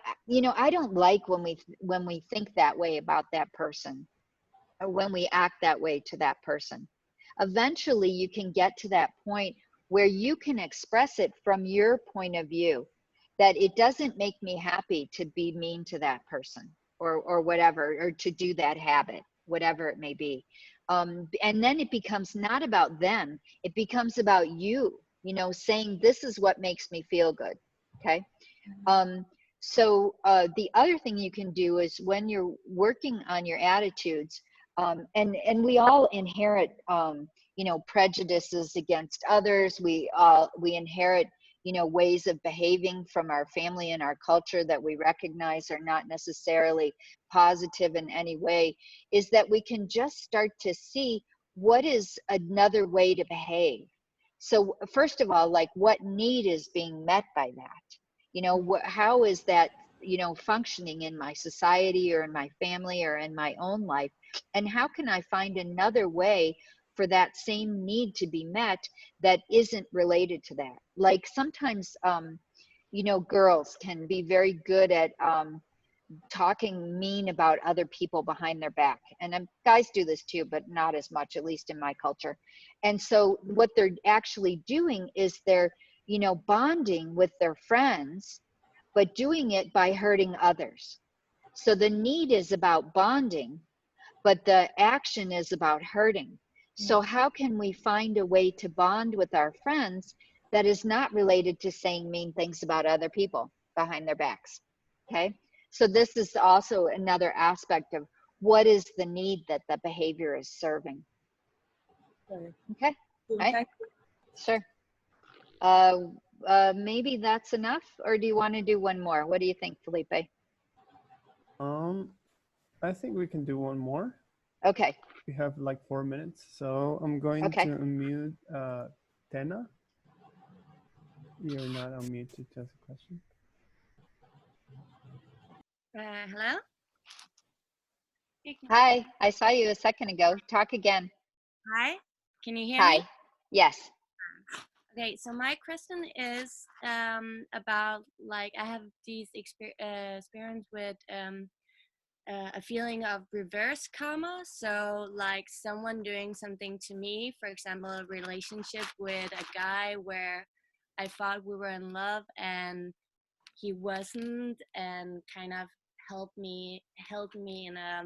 don't like when we think that way about that person, or when we act that way to that person. Eventually you can get to that point where you can express it from your point of view, that it doesn't make me happy to be mean to that person, or whatever, or to do that habit, whatever it may be. And then it becomes not about them, it becomes about you, saying, this is what makes me feel good. Okay. So the other thing you can do is, when you're working on your attitudes, and we all inherit prejudices against others. We inherit ways of behaving from our family and our culture that we recognize are not necessarily positive in any way. Is that we can just start to see what is another way to behave. So first of all, like, what need is being met by that? How is that functioning in my society, or in my family, or in my own life? And how can I find another way for that same need to be met that isn't related to that? Like, sometimes girls can be very good at talking mean about other people behind their back, and guys do this too, but not as much, at least in my culture. And so what they're actually doing is they're bonding with their friends, but doing it by hurting others. So the need is about bonding, but the action is about hurting. So how can we find a way to bond with our friends that is not related to saying mean things about other people behind their backs? Okay, so this is also another aspect of what is the need that the behavior is serving. Okay, right? Sure. maybe that's enough, or do you want to do one more? What do you think, Felipe? I think we can do one more. Okay. We have like 4 minutes, so I'm going Okay. to unmute Tena. You're not unmuted to ask a question. Hello? Hi, I saw you a second ago. Talk again. Hi, can you hear Hi. me? Yes. Okay, so my question is about like I have these experience with a feeling of reverse karma. So like someone doing something to me, for example, a relationship with a guy where I thought we were in love and he wasn't, and kind of helped me in a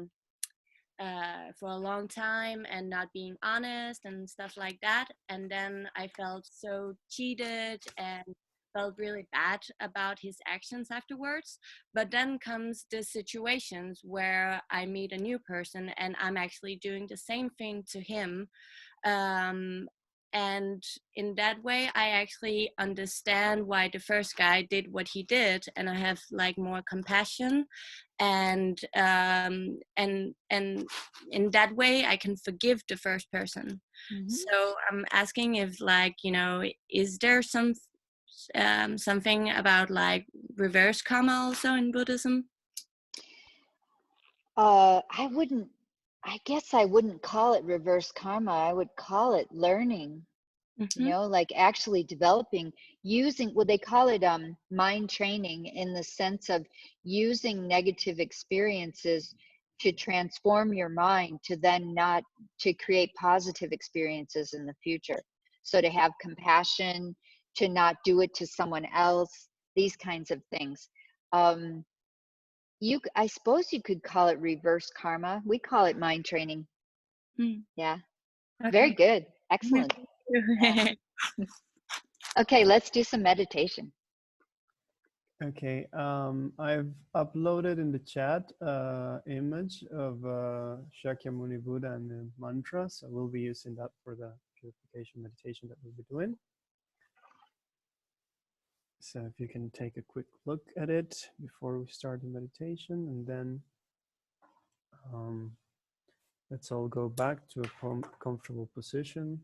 for a long time and not being honest and stuff like that. And then I felt so cheated and felt really bad about his actions afterwards. But then comes the situations where I meet a new person and I'm actually doing the same thing to him. Um, and in that way, I actually understand why the first guy did what he did, and I have like more compassion, and in that way I can forgive the first person. So I'm asking if, like, is there something about like reverse karma also in Buddhism? I guess I wouldn't call it reverse karma. I would call it learning, like actually developing, using, well, they call it mind training, in the sense of using negative experiences to transform your mind to then not to create positive experiences in the future. So to have compassion, to not do it to someone else, these kinds of things. I suppose you could call it reverse karma. We call it mind training. Yeah. Okay. Very good. Excellent. Yeah. Okay, let's do some meditation. Okay, I've uploaded in the chat image of Shakyamuni Buddha and the mantra, so we'll be using that for the purification meditation that we'll be doing. So if you can take a quick look at it before we start the meditation, and then let's all go back to a comfortable position.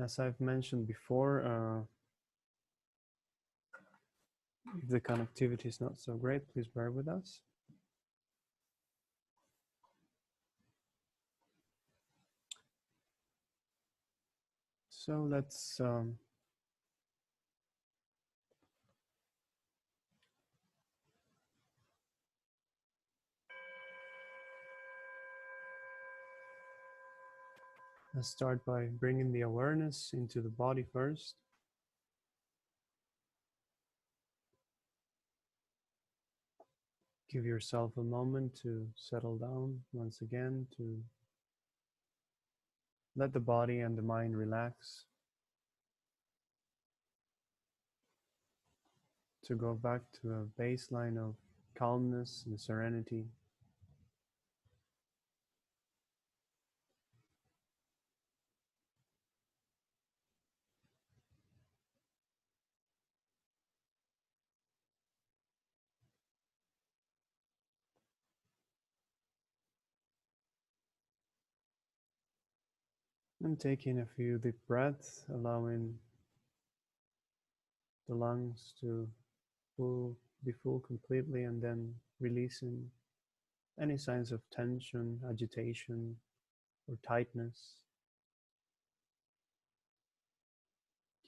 As I've mentioned before, if the connectivity is not so great, please bear with us. So let's start by bringing the awareness into the body first. Give yourself a moment to settle down once again, to let the body and the mind relax, to go back to a baseline of calmness and serenity. And taking a few deep breaths, allowing the lungs to be full completely, and then releasing any signs of tension, agitation, or tightness.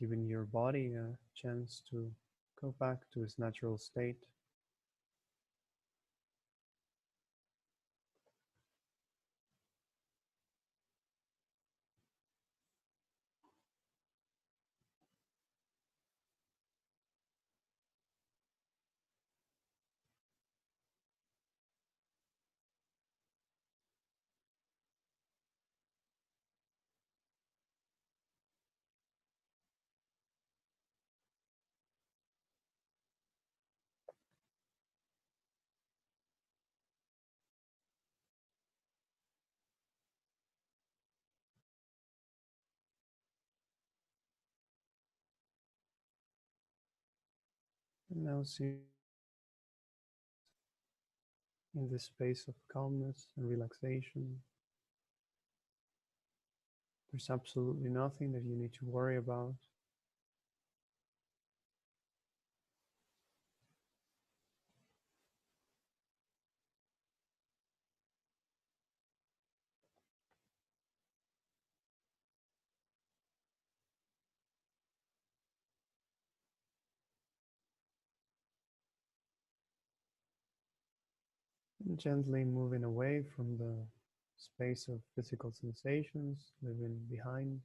Giving your body a chance to go back to its natural state. And now see in this space of calmness and relaxation. There's absolutely nothing that you need to worry about. And gently moving away from the space of physical sensations, leaving behind,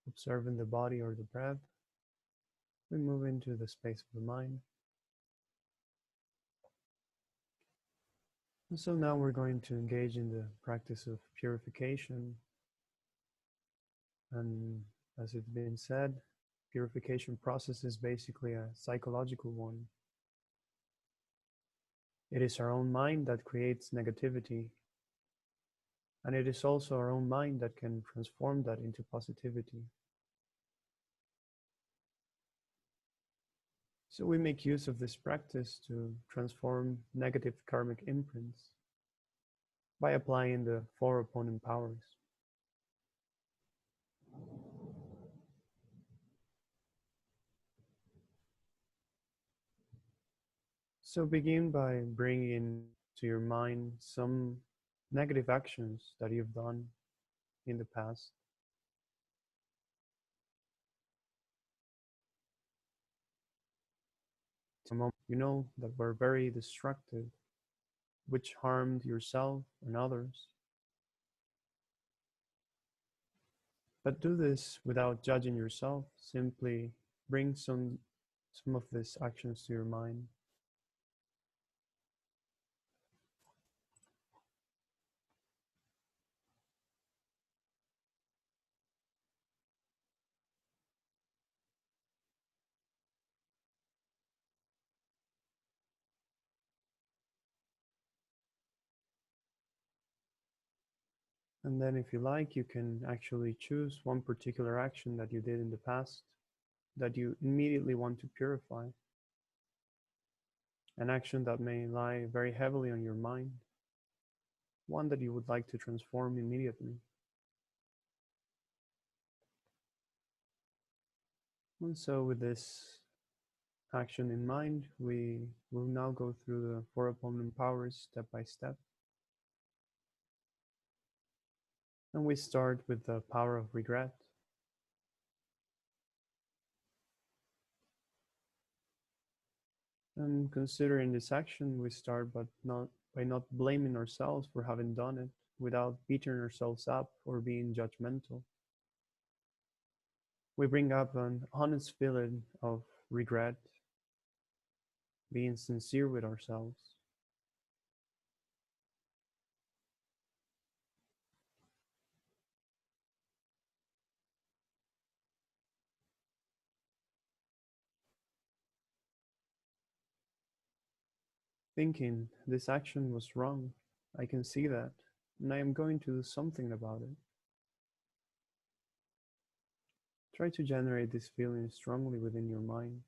observing the body or the breath, we move into the space of the mind. And so now we're going to engage in the practice of purification. And as it's been said, purification process is basically a psychological one. It is our own mind that creates negativity, and it is also our own mind that can transform that into positivity. So we make use of this practice to transform negative karmic imprints by applying the 4 opponent powers. So begin by bringing to your mind some negative actions that you've done in the past. Some you know that were very destructive, which harmed yourself and others. But do this without judging yourself. Simply bring some of these actions to your mind. And then if you like, you can actually choose one particular action that you did in the past that you immediately want to purify. An action that may lie very heavily on your mind. One that you would like to transform immediately. And so with this action in mind, we will now go through the 4 opponent powers step by step. And we start with the power of regret. And considering this action, we start by not blaming ourselves for having done it, without beating ourselves up or being judgmental. We bring up an honest feeling of regret, being sincere with ourselves. Thinking, this action was wrong. I can see that, and I am going to do something about it. Try to generate this feeling strongly within your mind,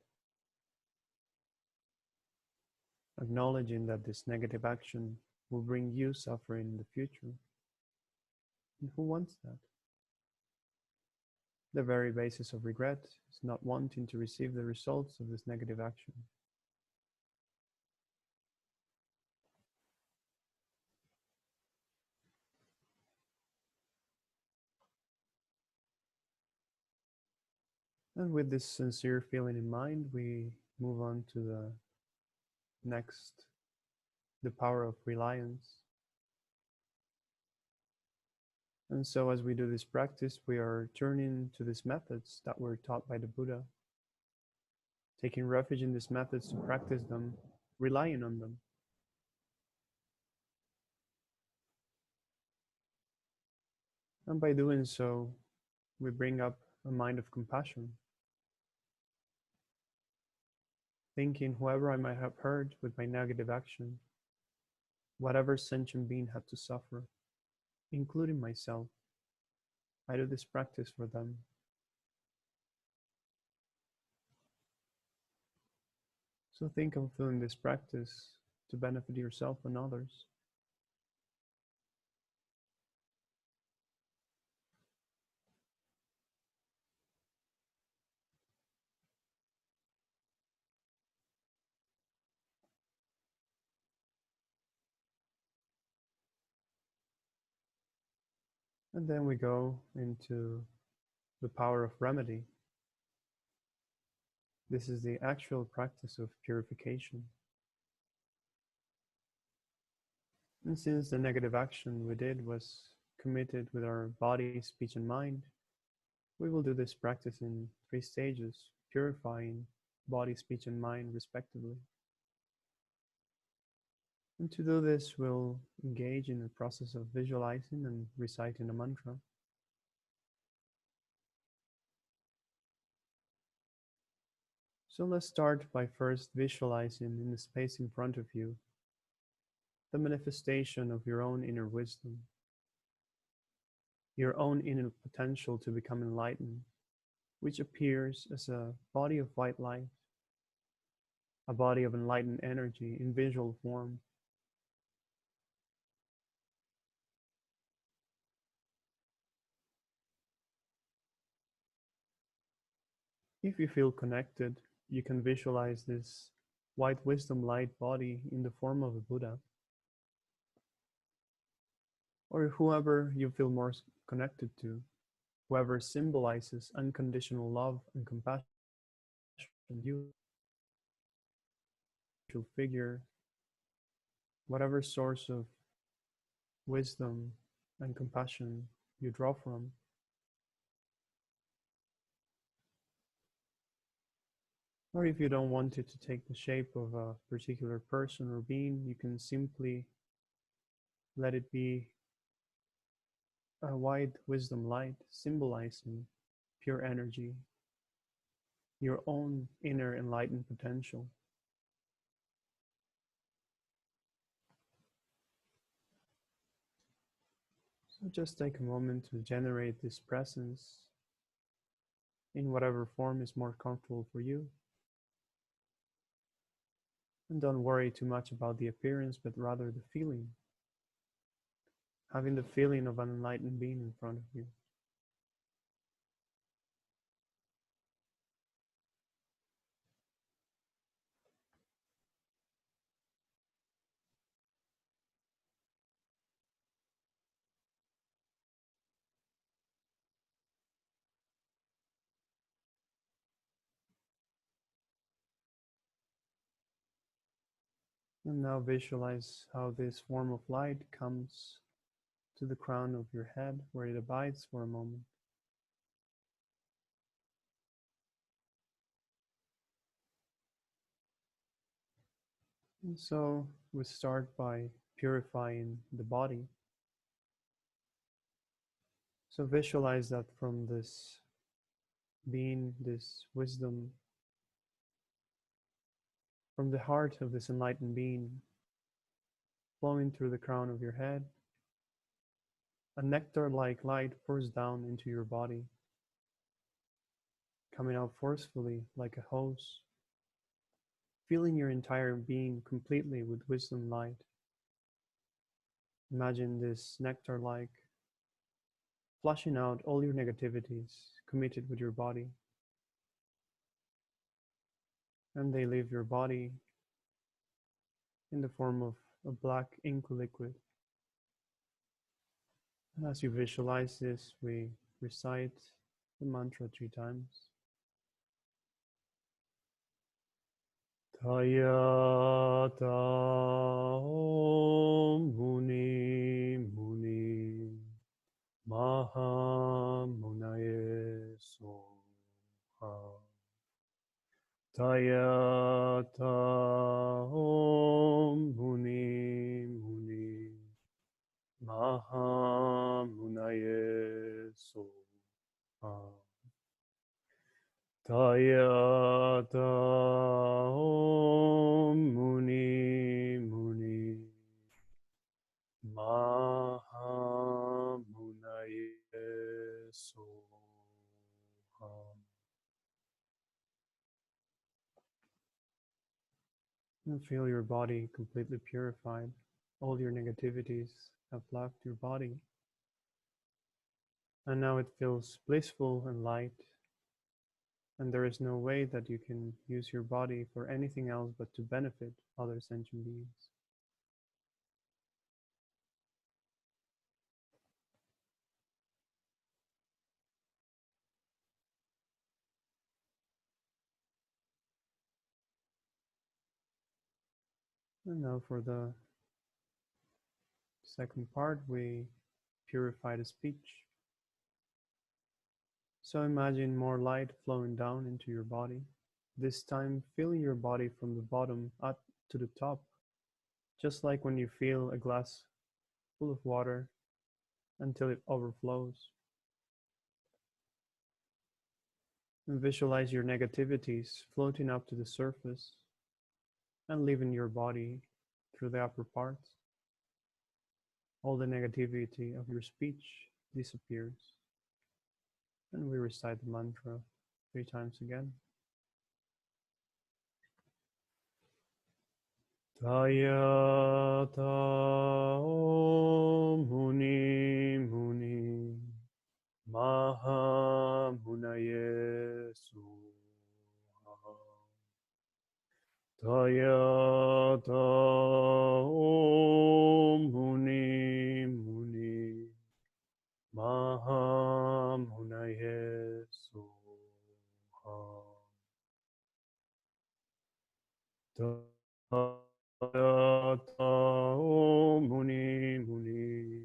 acknowledging that this negative action will bring you suffering in the future. And who wants that? The very basis of regret is not wanting to receive the results of this negative action. And with this sincere feeling in mind, we move on to the next, the power of reliance. And so as we do this practice, we are turning to these methods that were taught by the Buddha, taking refuge in these methods to practice them, relying on them. And by doing so, we bring up a mind of compassion, thinking whoever I might have hurt with my negative action, whatever sentient being had to suffer, including myself, I do this practice for them. So think of doing this practice to benefit yourself and others. And then we go into the power of remedy. This is the actual practice of purification. And since the negative action we did was committed with our body, speech, and mind, we will do this practice in 3 stages, purifying body, speech, and mind respectively. And to do this, we'll engage in the process of visualizing and reciting a mantra. So let's start by first visualizing in the space in front of you the manifestation of your own inner wisdom, your own inner potential to become enlightened, which appears as a body of white light, a body of enlightened energy in visual form. If you feel connected, you can visualize this white wisdom light body in the form of a Buddha, or whoever you feel more connected to, whoever symbolizes unconditional love and compassion. You figure, whatever source of wisdom and compassion you draw from. Or if you don't want it to take the shape of a particular person or being, you can simply let it be a white wisdom light symbolizing pure energy, your own inner enlightened potential. So just take a moment to generate this presence in whatever form is more comfortable for you. And don't worry too much about the appearance, but rather the feeling. Having the feeling of an enlightened being in front of you. And now visualize how this form of light comes to the crown of your head, where it abides for a moment. And so we start by purifying the body. So visualize that from this being, this wisdom, from the heart of this enlightened being, flowing through the crown of your head. A nectar-like light pours down into your body, coming out forcefully like a hose, filling your entire being completely with wisdom light. Imagine this nectar-like flushing out all your negativities committed with your body. And they leave your body in the form of a black ink liquid. And as you visualize this, we recite the mantra 3 times. Tayata Om Muni Muni Maha Munaye Soha. Tayata Om Muni Muni Maha Munaye Soha. Tayata Om Muni Muni Maha Munaye Soha. And feel your body completely purified. All your negativities have left your body. And now it feels blissful and light. And there is no way that you can use your body for anything else but to benefit other sentient beings. And now for the second part, we purify the speech. So imagine more light flowing down into your body, this time filling your body from the bottom up to the top, just like when you fill a glass full of water until it overflows. And visualize your negativities floating up to the surface and leaving your body through the upper parts. All the negativity of your speech disappears. And we recite the mantra 3 times again. Tayata Om Muni Muni Maha Munaye Suha. Tayata Om Muni Muni Maha Munaye Suha. Tayata Om Muni Muni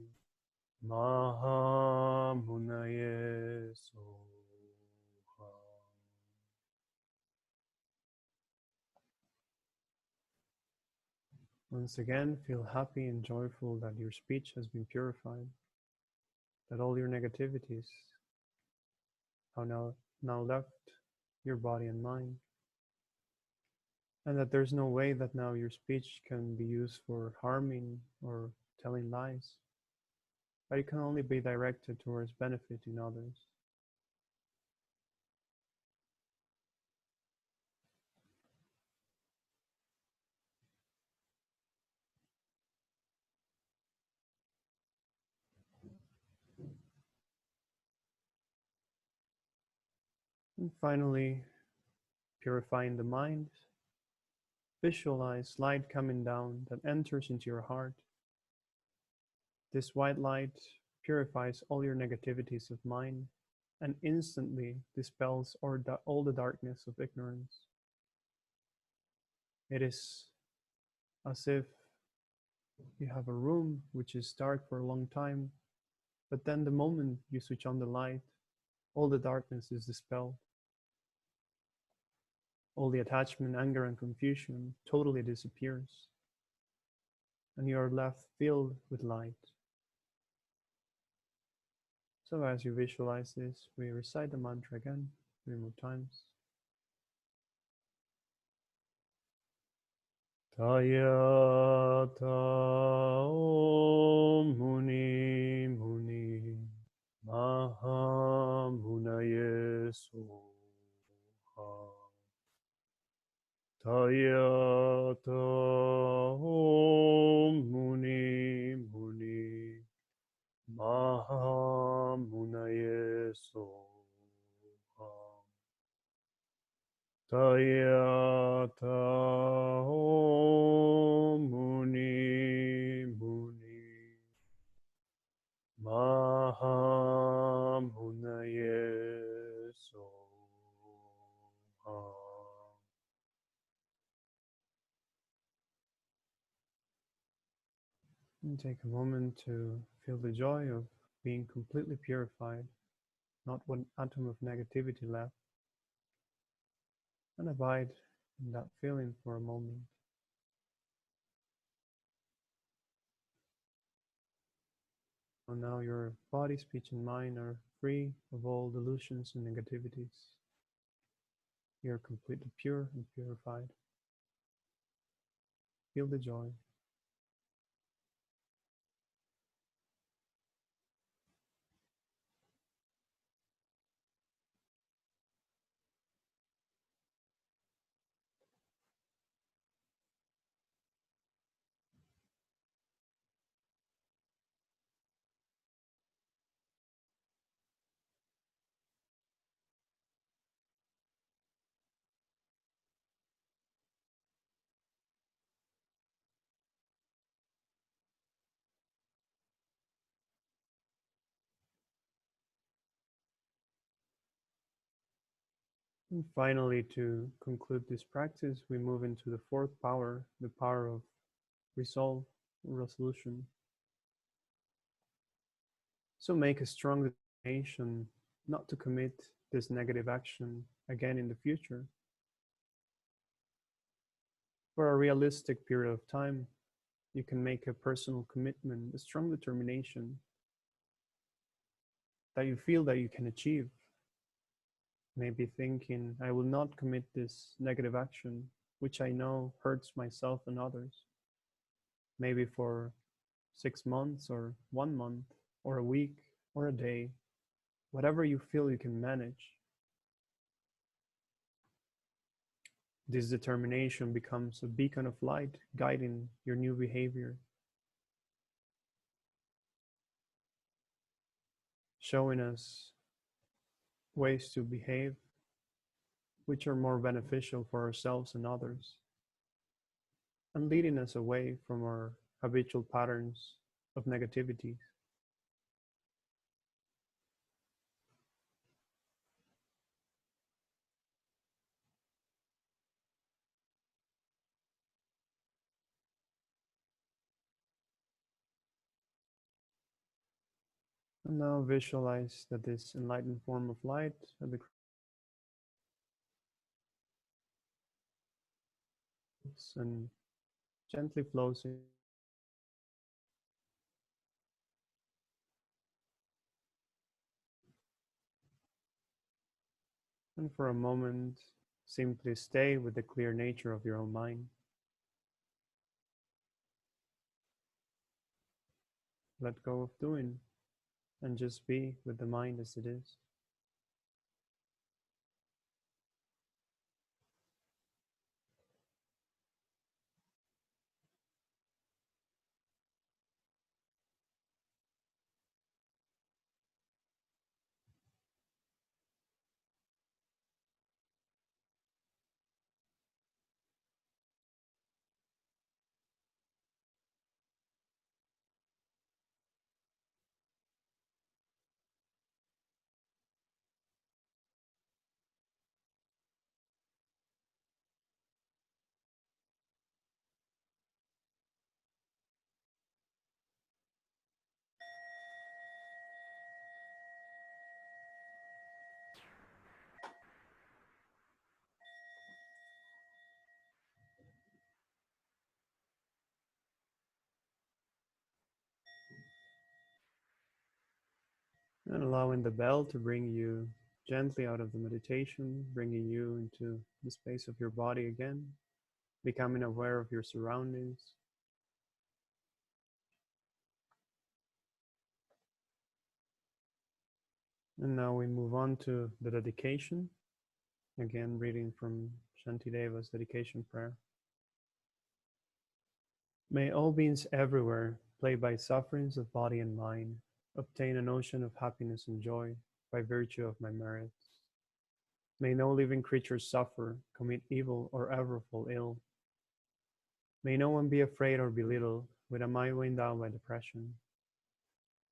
Maha Munaye Soha. Once again, feel happy and joyful that your speech has been purified, that all your negativities are now left your body and mind, and that there's no way that now your speech can be used for harming or telling lies, but it can only be directed towards benefiting others. And finally, purifying the mind, visualize light coming down that enters into your heart. This white light purifies all your negativities of mind and instantly dispels all the darkness of ignorance. It is as if you have a room which is dark for a long time, but then the moment you switch on the light, all the darkness is dispelled. All the attachment, anger, and confusion totally disappears, and you are left filled with light. So as you visualize this, we recite the mantra again 3 more times. Tayata Om Muni Muni Maha Munaye Soha. Tayata Om Muni Muni Maha Munaye Soha. Tayata Om Muni Muni Maha Munaye Soha. And take a moment to feel the joy of being completely purified, not one atom of negativity left, and abide in that feeling for a moment. And now your body, speech, and mind are free of all delusions and negativities. You are completely pure and purified. Feel the joy. And finally, to conclude this practice, we move into the fourth power, the power of resolve, resolution. So make a strong determination not to commit this negative action again in the future. For a realistic period of time, you can make a personal commitment, a strong determination that you feel that you can achieve. Maybe thinking, I will not commit this negative action, which I know hurts myself and others. Maybe for 6 months or 1 month or a week or a day, whatever you feel you can manage. This determination becomes a beacon of light guiding your new behavior, showing us ways to behave which are more beneficial for ourselves and others, and leading us away from our habitual patterns of negativity. And now visualize that this enlightened form of light at the and gently flows in. And for a moment, simply stay with the clear nature of your own mind. Let go of doing and just be with the mind as it is. And allowing the bell to bring you gently out of the meditation, bringing you into the space of your body again, becoming aware of your surroundings. And now we move on to the dedication. Again, reading from Shantideva's dedication prayer. May all beings everywhere, plagued by sufferings of body and mind, obtain an ocean of happiness and joy by virtue of my merits. May no living creature suffer, commit evil, or ever fall ill. May no one be afraid or belittled with a mind weighed down by depression.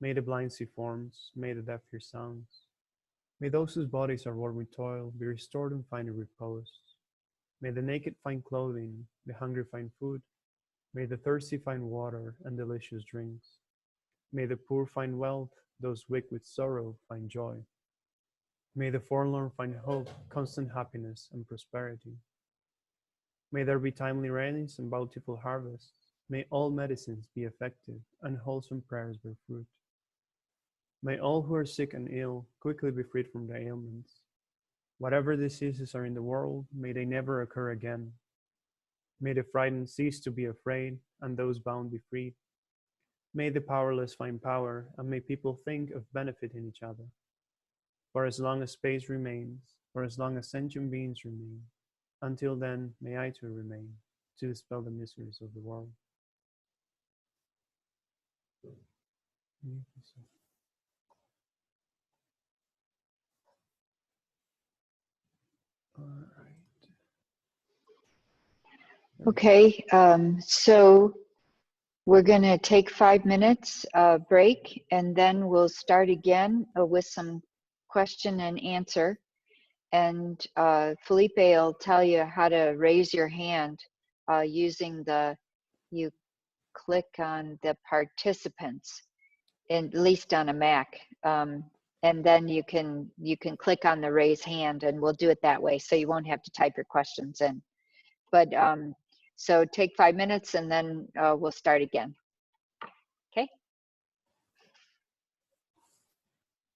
May the blind see forms, may the deaf hear sounds. May those whose bodies are worn with toil be restored and find repose. May the naked find clothing, the hungry find food. May the thirsty find water and delicious drinks. May the poor find wealth, those weak with sorrow find joy. May the forlorn find hope, constant happiness, and prosperity. May there be timely rains and bountiful harvests. May all medicines be effective and wholesome prayers bear fruit. May all who are sick and ill quickly be freed from their ailments. Whatever diseases are in the world, may they never occur again. May the frightened cease to be afraid, and those bound be freed. May the powerless find power, and may people think of benefiting each other. For as long as space remains, for as long as sentient beings remain, until then may I too remain, to dispel the miseries of the world. All right. Okay, so we're going to take 5 minutes break, and then we'll start again with some question and answer. And Felipe will tell you how to raise your hand using you click on the participants, at least on a Mac. And then you can click on the raise hand, and we'll do it that way, so you won't have to type your questions in. But so take 5 minutes, and then we'll start again.